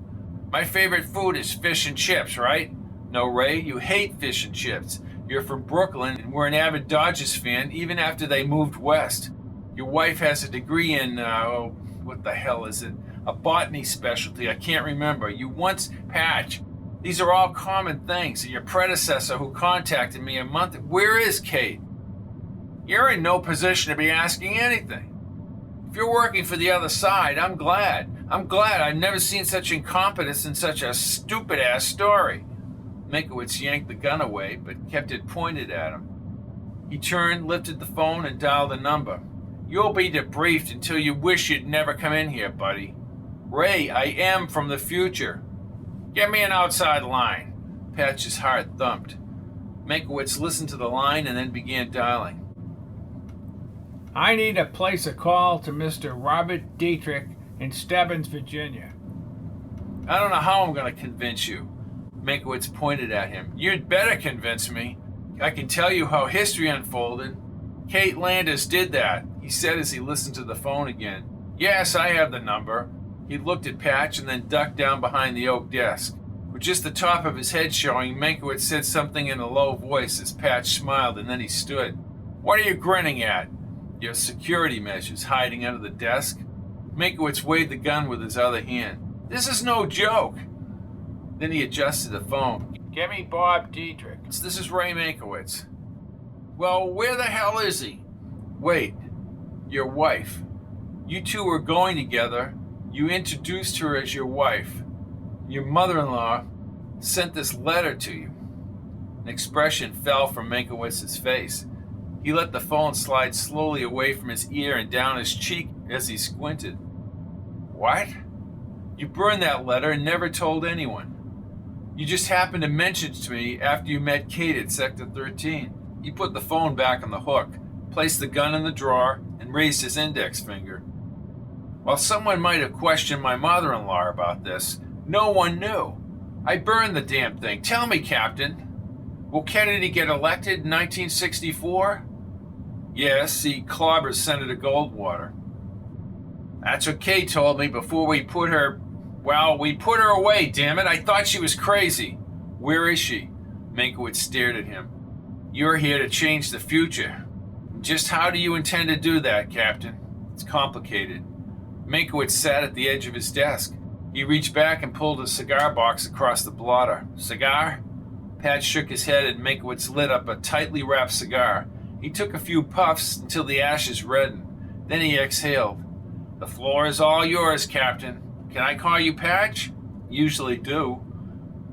[SPEAKER 1] My favorite food is fish and chips, right? No, Ray, you hate fish and chips. You're from Brooklyn and were an avid Dodgers fan even after they moved west. Your wife has a degree in, what the hell is it? A botany specialty, I can't remember. You once, Patch, these are all common things. And your predecessor who contacted me a month, where is Kate? You're in no position to be asking anything. If you're working for the other side, I'm glad. I've never seen such incompetence in such a stupid-ass story. Meinkewitz yanked the gun away, but kept it pointed at him. He turned, lifted the phone, and dialed a number. You'll be debriefed until you wish you'd never come in here, buddy. Ray, I am from the future. Get me an outside line. Patch's heart thumped. Meinkewitz listened to the line and then began dialing. I need to place a call to Mr. Robert Dietrich in Stebbins, Virginia. I don't know how I'm going to convince you. Meinkewitz pointed at him. You'd better convince me. I can tell you how history unfolded. Kate Landis did that, he said as he listened to the phone again. Yes, I have the number. He looked at Patch and then ducked down behind the oak desk. With just the top of his head showing, Meinkewitz said something in a low voice as Patch smiled, and then he stood. What are you grinning at? Your security measures hiding under the desk? Meinkewitz waved the gun with his other hand. This is no joke. Then he adjusted the phone. Get me Bob Dietrich. This is Ray Meinkewitz. Well, where the hell is he? Wait, your wife. You two were going together. You introduced her as your wife. Your mother-in-law sent this letter to you. An expression fell from Menkiewicz's face. He let the phone slide slowly away from his ear and down his cheek as he squinted. What? You burned that letter and never told anyone. You just happened to mention it to me after you met Kate at Sector 13. He put the phone back on the hook, placed the gun in the drawer, and raised his index finger. While someone might have questioned my mother-in-law about this, no one knew. I burned the damn thing. Tell me, Captain. Will Kennedy get elected in 1964? Yes, he clobbers Senator Goldwater. That's what Kay told me before we put her... Well, we put her away, damn it. I thought she was crazy. Where is she? Meinkewitz stared at him. You're here to change the future. Just how do you intend to do that, Captain? It's complicated. Meinkewitz sat at the edge of his desk. He reached back and pulled a cigar box across the blotter. Cigar? Patch shook his head and Meinkewitz lit up a tightly wrapped cigar. He took a few puffs until the ashes reddened. Then he exhaled. The floor is all yours, Captain. Can I call you Patch? Usually do.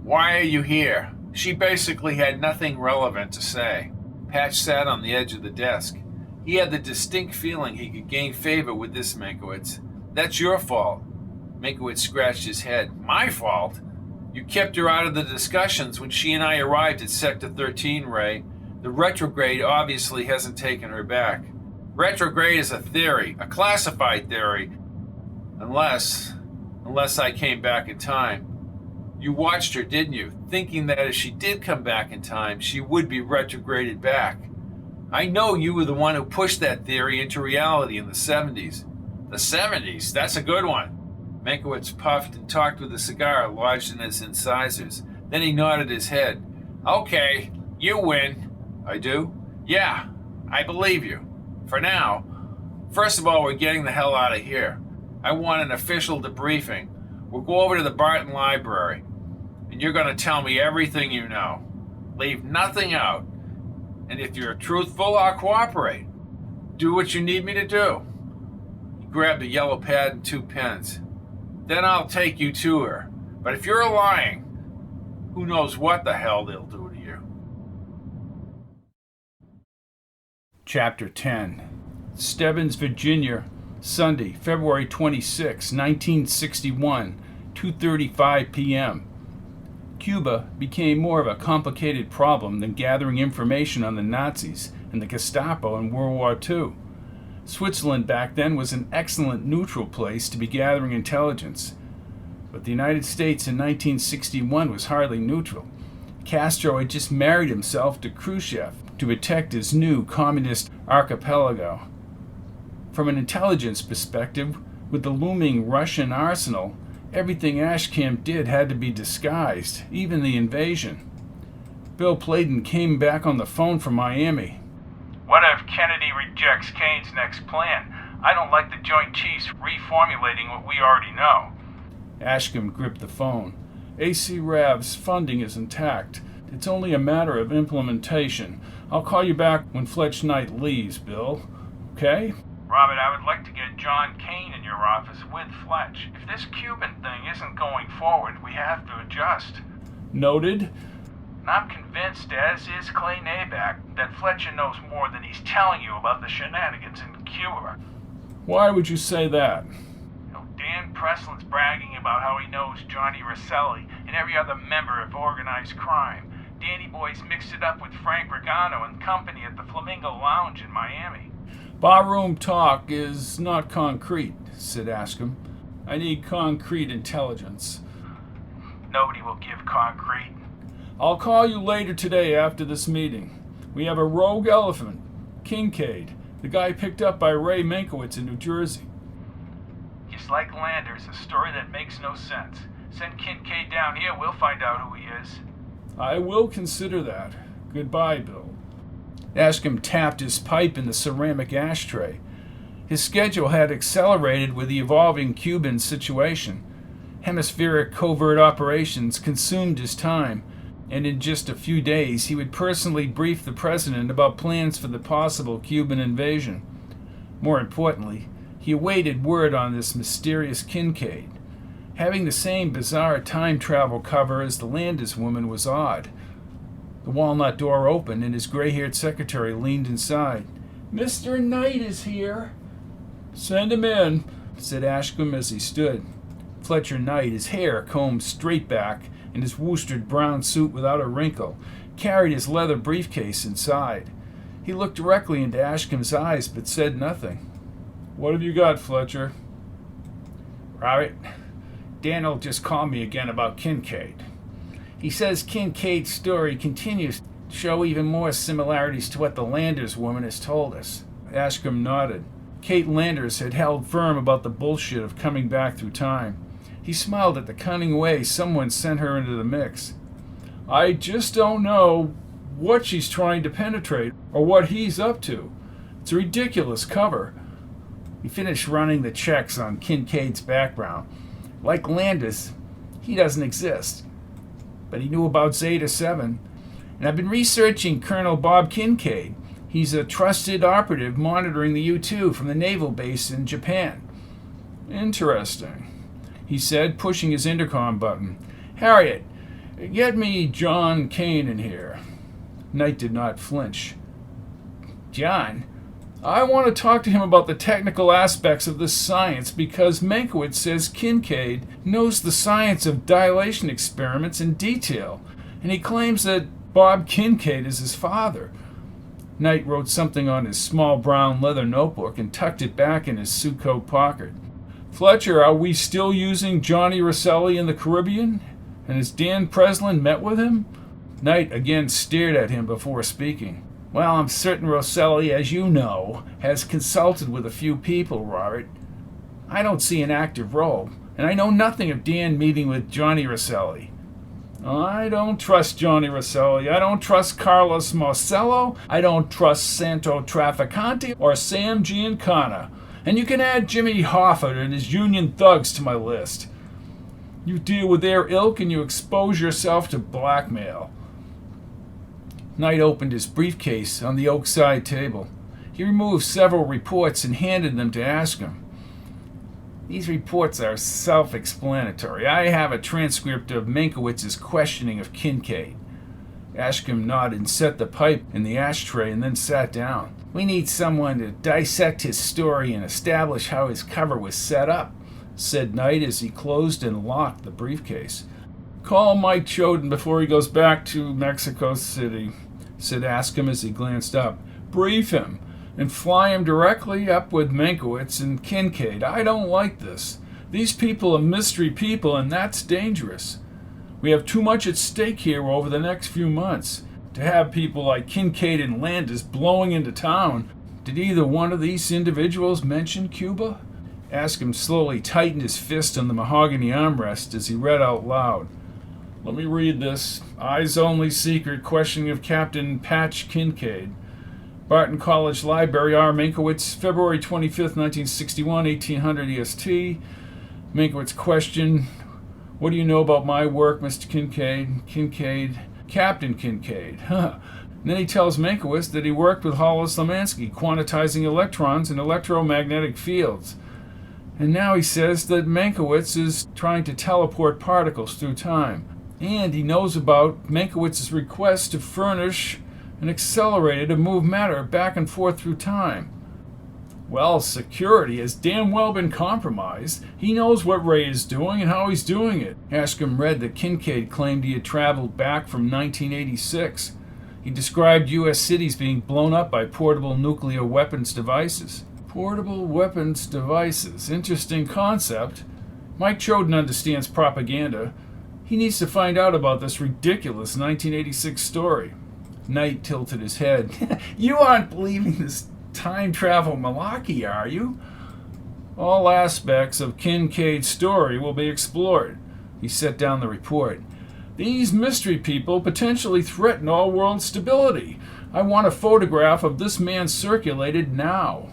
[SPEAKER 1] Why are you here? She basically had nothing relevant to say. Patch sat on the edge of the desk. He had the distinct feeling he could gain favor with this Meinkewitz. That's your fault. Meinkewitz scratched his head. My fault? You kept her out of the discussions when she and I arrived at Sector 13, Ray. The retrograde obviously hasn't taken her back. Retrograde is a theory, a classified theory. Unless I came back in time. You watched her, didn't you? Thinking that if she did come back in time, she would be retrograded back. I know you were the one who pushed that theory into reality in the 70s. The 70s? That's a good one. Meinkewitz puffed and talked with a cigar lodged in his incisors. Then he nodded his head. Okay, you win. I do? Yeah, I believe you. For now. First of all, we're getting the hell out of here. I want an official debriefing. We'll go over to the Barton Library, and you're going to tell me everything you know. Leave nothing out. And if you're truthful, I'll cooperate. Do what you need me to do. He grabbed a yellow pad and 2 pens. Then I'll take you to her. But if you're lying, who knows what the hell they'll do to you. Chapter 10. Stebbins, Virginia, Sunday, February 26, 1961, 2:35 p.m. Cuba became more of a complicated problem than gathering information on the Nazis and the Gestapo in World War II. Switzerland back then was an excellent neutral place to be gathering intelligence. But the United States in 1961 was hardly neutral. Castro had just married himself to Khrushchev to protect his new communist archipelago. From an intelligence perspective, with the looming Russian arsenal, everything Ashcamp did had to be disguised, even the invasion. Bill Pladen came back on the phone from Miami.
[SPEAKER 3] What if Kennedy rejects Kane's next plan? I don't like the Joint Chiefs reformulating what we already know.
[SPEAKER 1] Ashcombe gripped the phone. AC Rav's funding is intact. It's only a matter of implementation. I'll call you back when Fletch Knight leaves, Bill. Okay?
[SPEAKER 3] Robert, I would like to get John Kane in your office with Fletch. If this Cuban thing isn't going forward, we have to adjust.
[SPEAKER 1] Noted.
[SPEAKER 3] And I'm convinced, as is Clay Naback, that Fletcher knows more than he's telling you about the shenanigans in Cuba.
[SPEAKER 1] Why would you say that?
[SPEAKER 3] Dan Preslin's bragging about how he knows Johnny Rosselli and every other member of organized crime. Danny Boy's mixed it up with Frank Regano and company at the Flamingo Lounge in Miami.
[SPEAKER 1] Barroom talk is not concrete, said Ashcombe. I need concrete intelligence.
[SPEAKER 3] Nobody will give concrete.
[SPEAKER 1] I'll call you later today after this meeting. We have a rogue elephant, Kincaid, the guy picked up by Ray Meinkewitz in New Jersey.
[SPEAKER 3] Just like Landers, a story that makes no sense. Send Kincaid down here, we'll find out who he is.
[SPEAKER 1] I will consider that. Goodbye, Bill. Ashcombe tapped his pipe in the ceramic ashtray. His schedule had accelerated with the evolving Cuban situation. Hemispheric covert operations consumed his time, and in just a few days he would personally brief the president about plans for the possible Cuban invasion. More importantly, he awaited word on this mysterious Kincaid. Having the same bizarre time travel cover as the Landis woman was odd. The walnut door opened and his gray-haired secretary leaned inside. Mr. Knight is here. Send him in, said Ashcombe as he stood. Fletcher Knight, his hair combed straight back, in his worsted brown suit without a wrinkle, carried his leather briefcase inside. He looked directly into Ashcombe's eyes but said nothing. What have you got, Fletcher? Robert, Daniel just called me again about Kincaid. He says Kincaid's story continues to show even more similarities to what the Landers woman has told us. Ashcombe nodded. Kate Landers had held firm about the bullshit of coming back through time. He smiled at the cunning way someone sent her into the mix. I just don't know what she's trying to penetrate or what he's up to. It's a ridiculous cover. He finished running the checks on Kincaid's background. Like Landis, he doesn't exist. But he knew about Zeta 7. And I've been researching Colonel Bob Kincaid. He's a trusted operative monitoring the U-2 from the naval base in Japan. Interesting, he said, pushing his intercom button. Harriet, get me John Kane in here. Knight did not flinch. John? I want to talk to him about the technical aspects of this science because Meinkewitz says Kincaid knows the science of dilation experiments in detail, and he claims that Bob Kincaid is his father. Knight wrote something on his small brown leather notebook and tucked it back in his suit coat pocket. Fletcher, are we still using Johnny Rosselli in the Caribbean? And has Dan Breslin met with him? Knight again stared at him before speaking. Well, I'm certain Rosselli, as you know, has consulted with a few people, Robert. I don't see an active role, and I know nothing of Dan meeting with Johnny Rosselli. I don't trust Johnny Rosselli. I don't trust Carlos Marcello. I don't trust Santo Trafficante or Sam Giancana. And you can add Jimmy Hoffa and his union thugs to my list. You deal with their ilk and you expose yourself to blackmail. Knight opened his briefcase on the oak side table. He removed several reports and handed them to Ashcombe. These reports are self-explanatory. I have a transcript of Menkiewicz's questioning of Kincaid. Ashcombe nodded and set the pipe in the ashtray and then sat down. We need someone to dissect his story and establish how his cover was set up, said Knight as he closed and locked the briefcase. Call Mike Choden before he goes back to Mexico City, said Ashcombe as he glanced up. Brief him and fly him directly up with Meinkewitz and Kincaid. I don't like this. These people are mystery people, and that's dangerous. We have too much at stake here over the next few months. To have people like Kincaid and Landis blowing into town. Did either one of these individuals mention Cuba? Ashcombe slowly tightened his fist on the mahogany armrest as he read out loud. Let me read this. Eyes only secret questioning of Captain Patch Kincaid. Barton College Library, R. Meinkewitz, February 25th, 1961, 1800 EST. Meinkewitz question, what do you know about my work, Mr. Kincaid? Kincaid, Captain Kincaid. Huh. Then he tells Meinkewitz that he worked with Hollis Lemansky, quantizing electrons in electromagnetic fields. And now he says that Meinkewitz is trying to teleport particles through time. And he knows about Menkiewicz's request to furnish an accelerator to move matter back and forth through time. Well, security has damn well been compromised. He knows what Ray is doing and how he's doing it. Ashcombe read that Kincaid claimed he had traveled back from 1986. He described U.S. cities being blown up by portable nuclear weapons devices. Portable weapons devices. Interesting concept. Mike Choden understands propaganda. He needs to find out about this ridiculous 1986 story. Knight tilted his head. You aren't believing this time travel malarkey, are you? All aspects of Kincaid's story will be explored. He set down the report. These mystery people potentially threaten all world stability. I want a photograph of this man circulated now.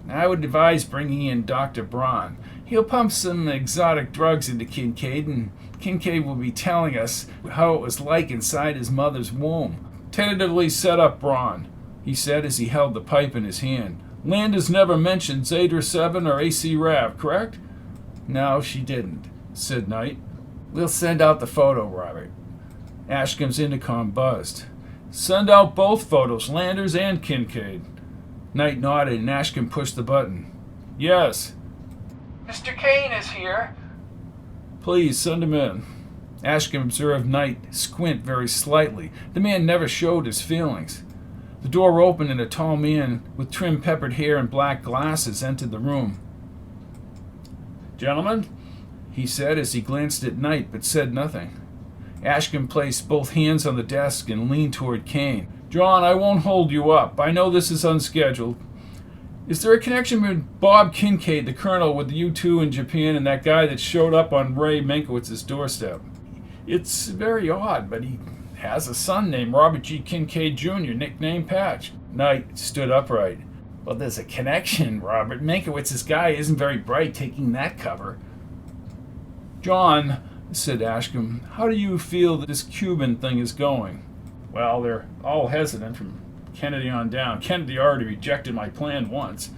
[SPEAKER 1] I would advise bringing in Dr. Braun. He'll pump some exotic drugs into Kincaid, and Kincaid will be telling us how it was like inside his mother's womb. Tentatively set up Braun, he said as he held the pipe in his hand. Landis never mentioned Zeta 7 or AC Rav, correct? No, she didn't, said Knight. We'll send out the photo, Robert. Ashcombe's intercom buzzed. Send out both photos, Landers and Kincaid. Knight nodded and Ashcombe pushed the button. Yes.
[SPEAKER 3] Mr. Kane is here.
[SPEAKER 1] Please, send him in. Ashcombe observed Knight squint very slightly. The man never showed his feelings. The door opened and a tall man with trim-peppered hair and black glasses entered the room. Gentlemen, he said as he glanced at Knight but said nothing. Ashcombe placed both hands on the desk and leaned toward Kane. John, I won't hold you up. I know this is unscheduled. Is there a connection between Bob Kincaid, the colonel with the U-2 in Japan, and that guy that showed up on Ray Menkiewicz's doorstep? It's very odd, but he has a son named Robert G. Kincaid, Jr., nicknamed Patch. Knight stood upright. Well, there's a connection, Robert. Meynkewitz's guy isn't very bright taking that cover. John, said Ashcombe, how do you feel that this Cuban thing is going? Well, they're all hesitant from Kennedy on down. Kennedy already rejected my plan once.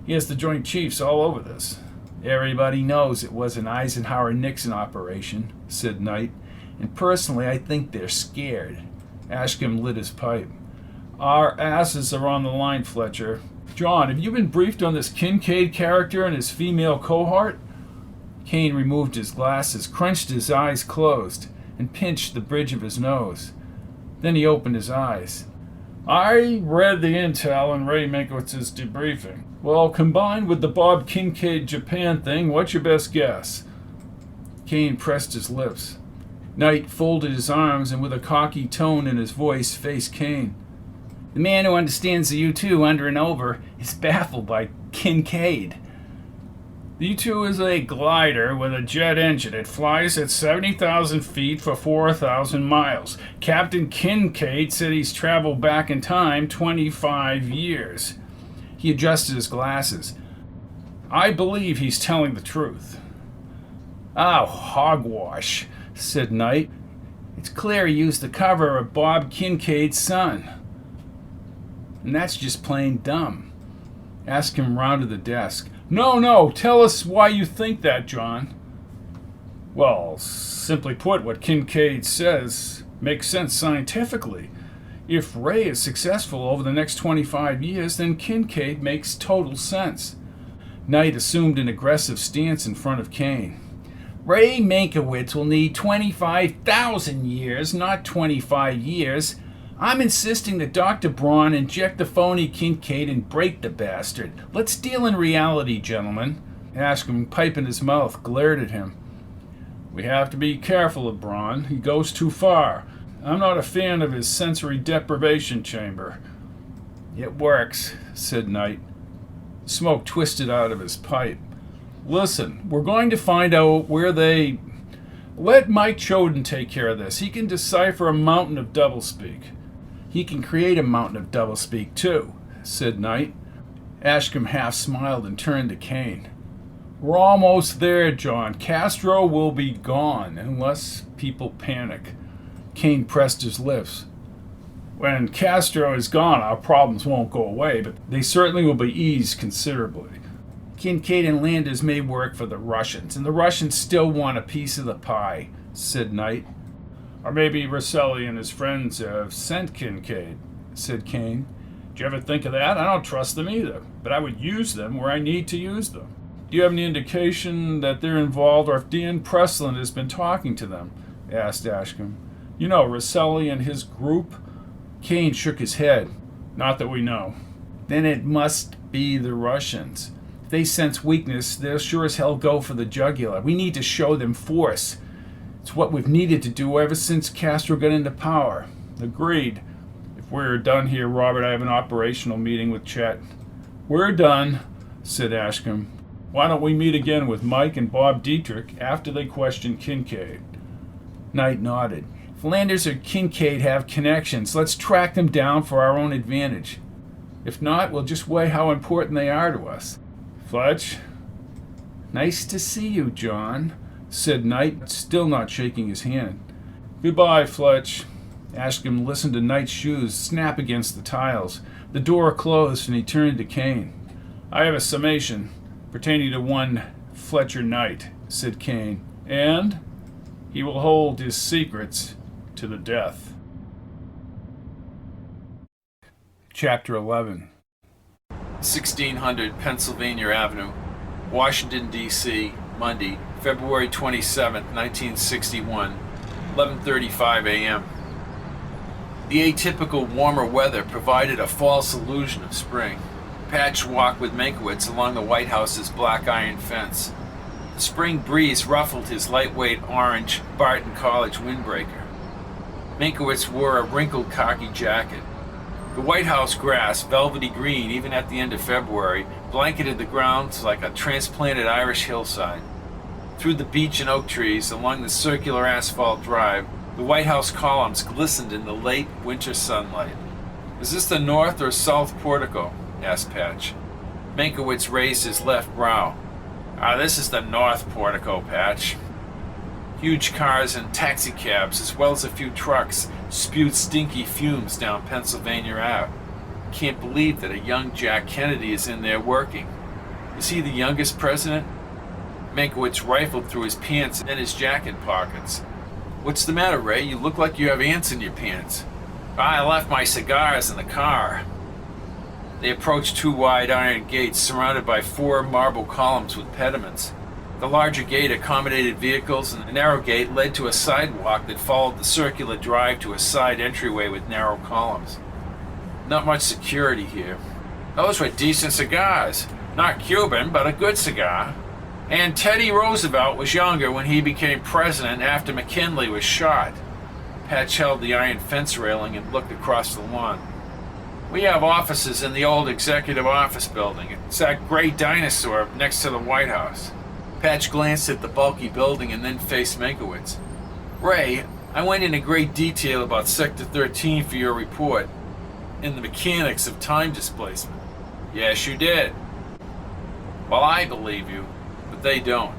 [SPEAKER 1] He has the Joint Chiefs all over this. Everybody knows it was an Eisenhower-Nixon operation, said Knight, and personally I think they're scared. Ashcombe lit his pipe. Our asses are on the line, Fletcher. John, have you been briefed on this Kincaid character and his female cohort? Kane removed his glasses, crunched his eyes closed, and pinched the bridge of his nose. Then he opened his eyes. I read the intel in Ray Meynkewitz's debriefing. Well, combined with the Bob Kincaid Japan thing, what's your best guess? Kane pressed his lips. Knight folded his arms and with a cocky tone in his voice faced Kane. The man who understands the U-2 under and over is baffled by Kincaid. The U-2 is a glider with a jet engine. It flies at 70,000 feet for 4,000 miles. Captain Kincaid said he's traveled back in time 25 years. He adjusted his glasses. I believe he's telling the truth. Oh, hogwash, said Knight. It's clear he used the cover of Bob Kincaid's son. And that's just plain dumb. Ask him round to the desk. No, tell us why you think that, John. Well, simply put, what Kincaid says makes sense scientifically. If Ray is successful over the next 25 years, then Kincaid makes total sense. Knight assumed an aggressive stance in front of Kane. Ray Meinkewitz will need 25,000 years, not 25 years. I'm insisting that Dr. Braun inject the phony Kincaid and break the bastard. Let's deal in reality, gentlemen. Ashcombe, pipe in his mouth, glared at him. We have to be careful of Braun. He goes too far. I'm not a fan of his sensory deprivation chamber. It works, said Knight. Smoke twisted out of his pipe. Listen, we're going to find out where they... Let Mike Choden take care of this. He can decipher a mountain of doublespeak. He can create a mountain of doublespeak, too, said Knight. Ashcombe half smiled and turned to Kane. We're almost there, John. Castro will be gone, unless people panic. Kane pressed his lips. When Castro is gone, our problems won't go away, but they certainly will be eased considerably. Kincaid and Landers may work for the Russians, and the Russians still want a piece of the pie, said Knight. Or maybe Rosselli and his friends have sent Kincaid, said Kane. Do you ever think of that? I don't trust them either, but I would use them where I need to use them. Do you have any indication that they're involved, or if Dan Presslin has been talking to them? Asked Ashcombe. You know, Rosselli and his group? Kane shook his head. Not that we know. Then it must be the Russians. If they sense weakness, they'll sure as hell go for the jugular. We need to show them force. It's what we've needed to do ever since Castro got into power. Agreed. If we're done here, Robert, I have an operational meeting with Chet. We're done, said Ashcombe. Why don't we meet again with Mike and Bob Dietrich after they question Kincaid? Knight nodded. If Landers or Kincaid have connections, let's track them down for our own advantage. If not, we'll just weigh how important they are to us. Fletch? Nice to see you, John, said Knight, still not shaking his hand. Goodbye, Fletch. Ashcombe listened to Knight's shoes snap against the tiles. The door closed and he turned to Kane. I have a summation pertaining to one Fletcher Knight, said Kane, and he will hold his secrets to the death. Chapter 11. 1600 Pennsylvania Avenue, Washington, D.C., Monday, February 27, 1961, 11:35 a.m. The atypical warmer weather provided a false illusion of spring. Patch walked with Meinkewitz along the White House's black iron fence. The spring breeze ruffled his lightweight orange Barton College windbreaker. Meinkewitz wore a wrinkled khaki jacket. The White House grass, velvety green even at the end of February, blanketed the grounds like a transplanted Irish hillside. Through the beech and oak trees along the circular asphalt drive, the White House columns glistened in the late winter sunlight. Is this the north or south portico? asked Patch. Meinkewitz raised his left brow. This is the North Portico, Patch. Huge cars and taxicabs, as well as a few trucks, spewed stinky fumes down Pennsylvania Ave. Can't believe that a young Jack Kennedy is in there working. Is he the youngest president? Meinkewitz rifled through his pants and his jacket pockets. What's the matter, Ray? You look like you have ants in your pants. I left my cigars in the car. They approached two wide iron gates surrounded by 4 marble columns with pediments. The larger gate accommodated vehicles, and the narrow gate led to a sidewalk that followed the circular drive to a side entryway with narrow columns. Not much security here. Those were decent cigars. Not Cuban, but a good cigar. And Teddy Roosevelt was younger when he became president after McKinley was shot. Patch held the iron fence railing and looked across the lawn. We have offices in the old executive office building. It's that gray dinosaur next to the White House. Patch glanced at the bulky building and then faced Meinkewitz. Ray, I went into great detail about Sector 13 for your report and the mechanics of time displacement. Yes, you did. Well, I believe you, but they don't.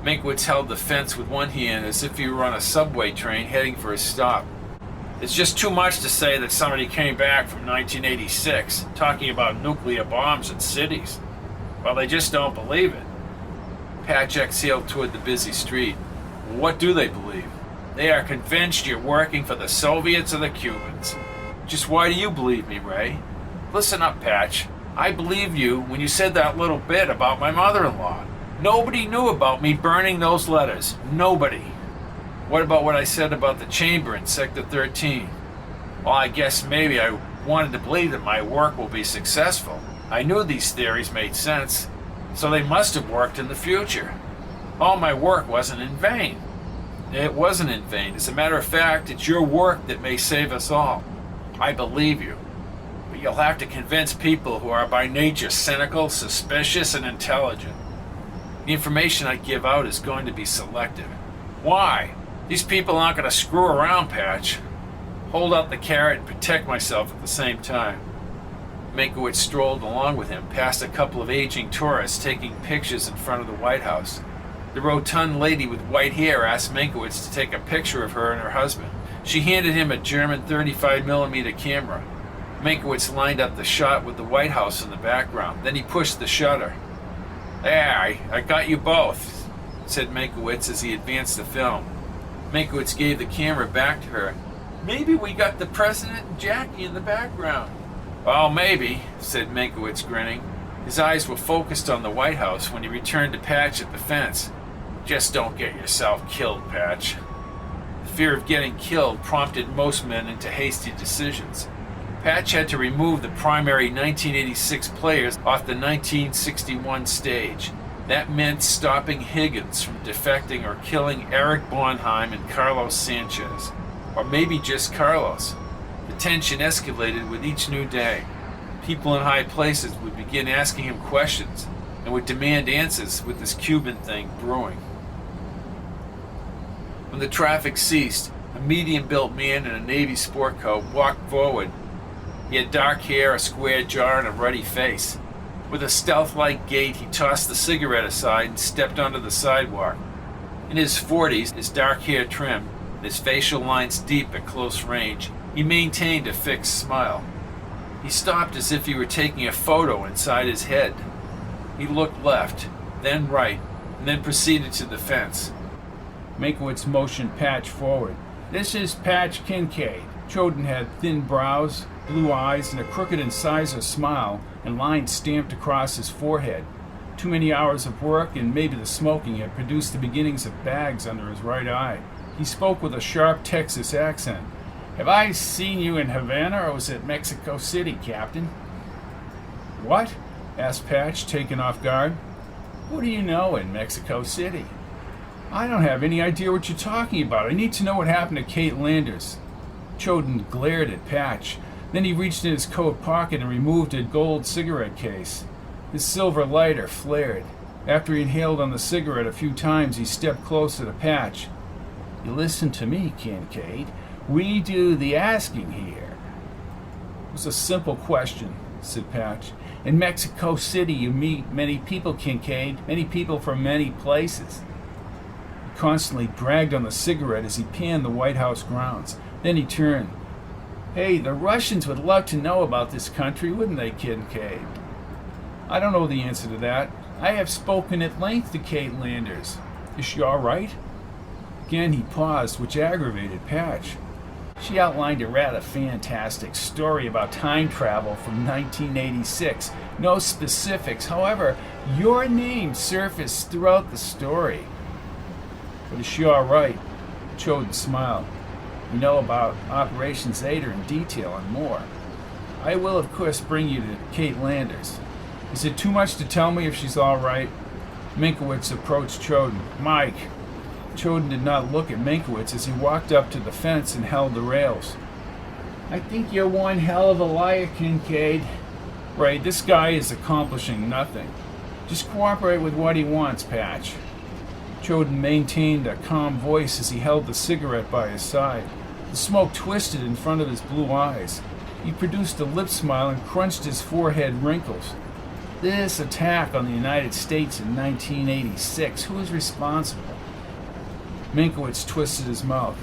[SPEAKER 1] Meinkewitz held the fence with one hand as if he were on a subway train heading for a stop. It's just too much to say that somebody came back from 1986 talking about nuclear bombs in cities. Well, they just don't believe it. Patch exhaled toward the busy street. What do they believe? They are convinced you're working for the Soviets or the Cubans. Just why do you believe me, Ray? Listen up, Patch. I believed you when you said that little bit about my mother-in-law. Nobody knew about me burning those letters. Nobody. What about what I said about the chamber in Sector 13? Well, I guess maybe I wanted to believe that my work will be successful. I knew these theories made sense, so they must have worked in the future. All my work wasn't in vain. It wasn't in vain. As a matter of fact, it's your work that may save us all. I believe you. But you'll have to convince people who are by nature cynical, suspicious, and intelligent. The information I give out is going to be selective. Why? These people aren't going to screw around, Patch. Hold out the carrot and protect myself at the same time. Meinkewitz strolled along with him past a couple of aging tourists taking pictures in front of the White House. The rotund lady with white hair asked Meinkewitz to take a picture of her and her husband. She handed him a German 35mm camera. Meinkewitz lined up the shot with the White House in the background. Then he pushed the shutter. There, I got you both, said Meinkewitz as he advanced the film. Meinkewitz gave the camera back to her. Maybe we got the President and Jackie in the background. Well, maybe, said Meinkewitz, grinning. His eyes were focused on the White House when he returned to Patch at the fence. Just don't get yourself killed, Patch. The fear of getting killed prompted most men into hasty decisions. Patch had to remove the primary 1986 players off the 1961 stage. That meant stopping Higgins from defecting or killing Eric Bonheim and Carlos Sánchez. Or maybe just Carlos. The tension escalated with each new day. People in high places would begin asking him questions and would demand answers with this Cuban thing brewing. When the traffic ceased, a medium-built man in a Navy sport coat walked forward. He had dark hair, a square jaw, and a ruddy face. With a stealth-like gait, he tossed the cigarette aside and stepped onto the sidewalk. In his 40s, his dark hair trimmed, his facial lines deep at close range, he maintained a fixed smile. He stopped as if he were taking a photo inside his head. He looked left, then right, and then proceeded to the fence.
[SPEAKER 4] Meinkewitz motioned Patch forward. This is Patch Kincaid. Choden had thin brows, blue eyes, and a crooked incisor smile, and lines stamped across his forehead. Too many hours of work and maybe the smoking had produced the beginnings of bags under his right eye. He spoke with a sharp Texas accent. Have I seen you in Havana, or was it Mexico City, Captain? What? Asked Patch, taken off guard. What do you know in Mexico City? I don't have any idea what you're talking about. I need to know what happened to Kate Landers. Choden glared at Patch. Then he reached in his coat pocket and removed a gold cigarette case. His silver lighter flared. After he inhaled on the cigarette a few times, he stepped closer to Patch. You listen to me, Kincaid. We do the asking here. It was a simple question. said Patch. "In Mexico City you meet many people, Kincaid, many people from many places." He constantly dragged on the cigarette as he panned the White House grounds. Then he turned. "Hey, the Russians would love to know about this country, wouldn't they, Kincaid?" "I don't know the answer to that. I have spoken at length to Kate Landers. Is she all right?" Again he paused, which aggravated Patch. She outlined a rather fantastic story about time travel from 1986. No specifics. However, your name surfaced throughout the story. "But is she all right?" Choden smiled. "We know about Operation Zeta in detail and more. I will, of course, bring you to Kate Landers. Is it too much to tell me if she's all right?" Meinkewitz approached Choden. "Mike." Choden did not look at Meinkewitz as he walked up to the fence and held the rails. "I think you're one hell of a liar, Kincaid." "Right, this guy is accomplishing nothing. Just cooperate with what he wants, Patch." Choden maintained a calm voice as he held the cigarette by his side. The smoke twisted in front of his blue eyes. He produced a lip smile and crunched his forehead wrinkles. "This attack on the United States in 1986, who is responsible?" Meinkewitz twisted his mouth.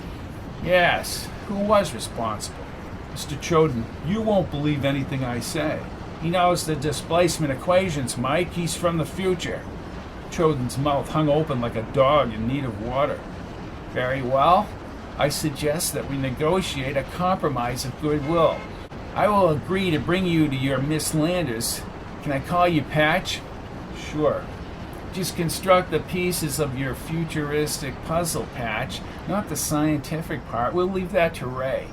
[SPEAKER 4] "Yes, who was responsible?" "Mr. Choden, you won't believe anything I say. He knows the displacement equations, Mike. He's from the future." Choden's mouth hung open like a dog in need of water. "Very well. I suggest that we negotiate a compromise of goodwill. I will agree to bring you to your Miss Landers. Can I call you Patch?" "Sure." "Just construct the pieces of your futuristic puzzle, Patch, not the scientific part. We'll leave that to Ray."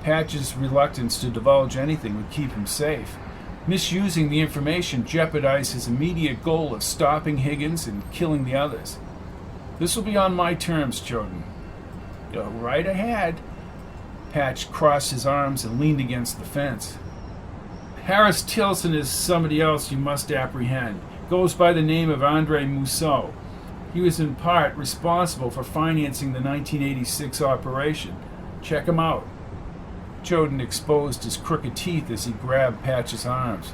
[SPEAKER 4] Patch's reluctance to divulge anything would keep him safe. Misusing the information jeopardized his immediate goal of stopping Higgins and killing the others. "This will be on my terms, Choden." "Go right ahead." Patch crossed his arms and leaned against the fence. "Harris Tilson is somebody else you must apprehend. Goes by the name of Andre Mousseau. He was in part responsible for financing the 1986 operation. Check him out." Choden exposed his crooked teeth as he grabbed Patch's arms.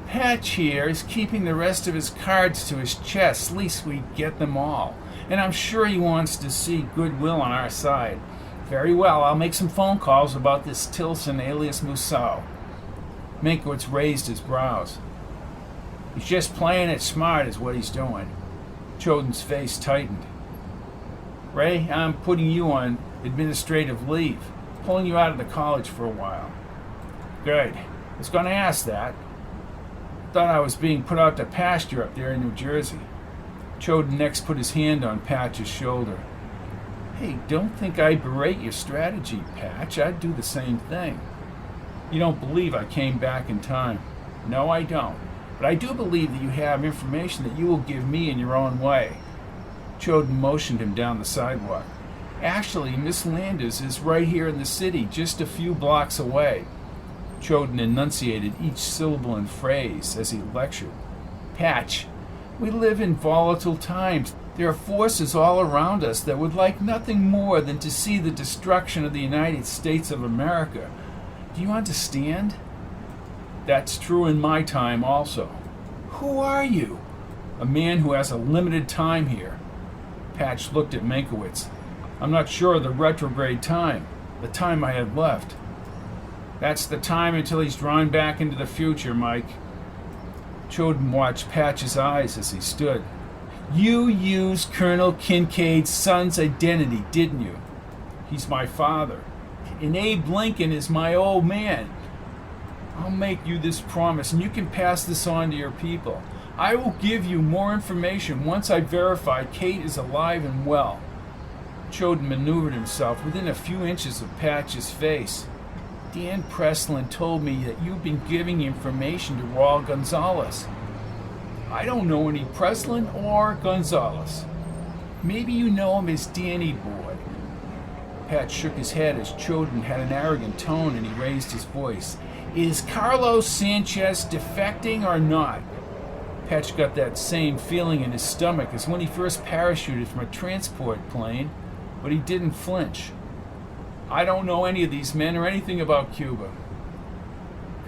[SPEAKER 4] "Patch here is keeping the rest of his cards to his chest, least we get them all. And I'm sure he wants to see goodwill on our side. Very well, I'll make some phone calls about this Tilson alias Mousseau." Meinkewitz raised his brows. "He's just playing it smart is what he's doing." Choden's face tightened. "Ray, I'm putting you on administrative leave. Pulling you out of the college for a while." "Good. I was going to ask that. Thought I was being put out to pasture up there in New Jersey." Choden next put his hand on Patch's shoulder. "Hey, don't think I berate your strategy, Patch. I'd do the same thing." "You don't believe I came back in time?" "No, I don't. But I do believe that you have information that you will give me in your own way." Choden motioned him down the sidewalk. "Actually, Miss Landers is right here in the city, just a few blocks away." Choden enunciated each syllable and phrase as he lectured. "Patch, we live in volatile times. There are forces all around us that would like nothing more than to see the destruction of the United States of America. Do you understand?" "That's true in my time also." "Who are you?" "A man who has a limited time here." Patch looked at Meinkewitz. "I'm not sure of the retrograde time, the time I had left." "That's the time until he's drawn back into the future, Mike." Choden watched Patch's eyes as he stood. "You used Colonel Kincaid's son's identity, didn't you?" "He's my father." "And Abe Lincoln is my old man." "I'll make you this promise, and you can pass this on to your people. I will give you more information once I verify Kate is alive and well." Choden maneuvered himself within a few inches of Patch's face. "Dan Preslin told me that you've been giving information to Raul Gonzalez." "I don't know any Preslin or Gonzalez." "Maybe you know him as Danny Boy." Patch shook his head as Choden had an arrogant tone and he raised his voice. "Is Carlos Sánchez defecting or not?" Patch got that same feeling in his stomach as when he first parachuted from a transport plane, but he didn't flinch. "I don't know any of these men or anything about Cuba."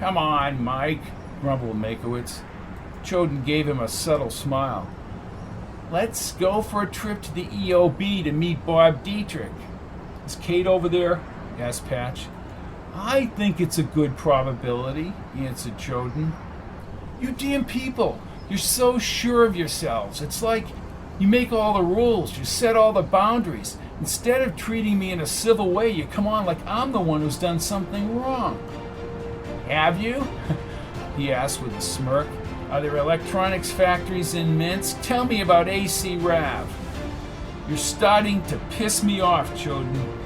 [SPEAKER 1] Come on, Mike, grumbled Meinkewitz. Choden gave him a subtle smile. Let's go for a trip to the EOB to meet Bob Dietrich. Is Kate over there? Asked Patch. I think it's a good probability, answered Choden. You damn people, you're so sure of yourselves. It's like you make all the rules, you set all the boundaries. Instead of treating me in a civil way, you come on like I'm the one who's done something wrong. Have you? He asked with a smirk. Are there electronics factories in Minsk? Tell me about AC Rav. You're starting to piss me off, Choden.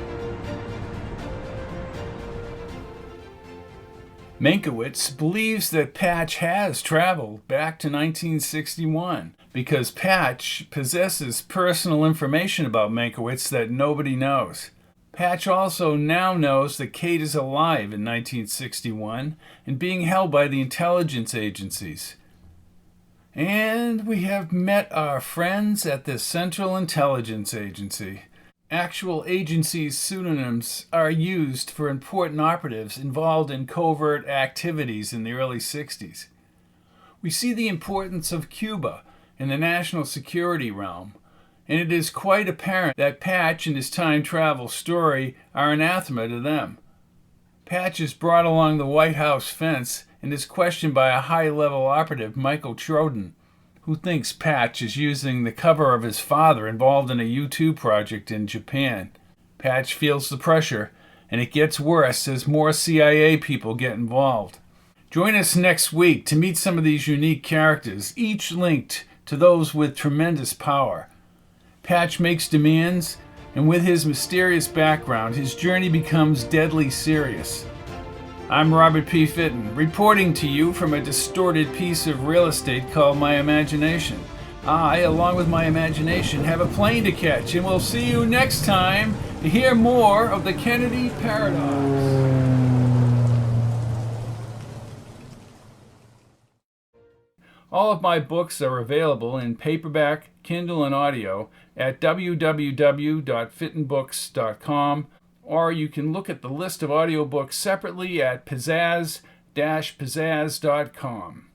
[SPEAKER 1] Meinkewitz believes that Patch has traveled back to 1961 because Patch possesses personal information about Meinkewitz that nobody knows. Patch also now knows that Kate is alive in 1961 and being held by the intelligence agencies. And we have met our friends at the Central Intelligence Agency. Actual agency's pseudonyms are used for important operatives involved in covert activities in the early 60s. We see the importance of Cuba in the national security realm, and it is quite apparent that Patch and his time travel story are anathema to them. Patch is brought along the White House fence and is questioned by a high-level operative, Michael Choden, who thinks Patch is using the cover of his father involved in a U-2 project in Japan. Patch feels the pressure, and it gets worse as more CIA people get involved. Join us next week to meet some of these unique characters, each linked to those with tremendous power. Patch makes demands, and with his mysterious background, his journey becomes deadly serious. I'm Robert P. Fitton, reporting to you from a distorted piece of real estate called my imagination. I, along with my imagination, have a plane to catch, and we'll see you next time to hear more of the Kennedy Paradox. All of my books are available in paperback, Kindle, and audio at www.fittonbooks.com, or you can look at the list of audiobooks separately at pizzazz-pizzazz.com.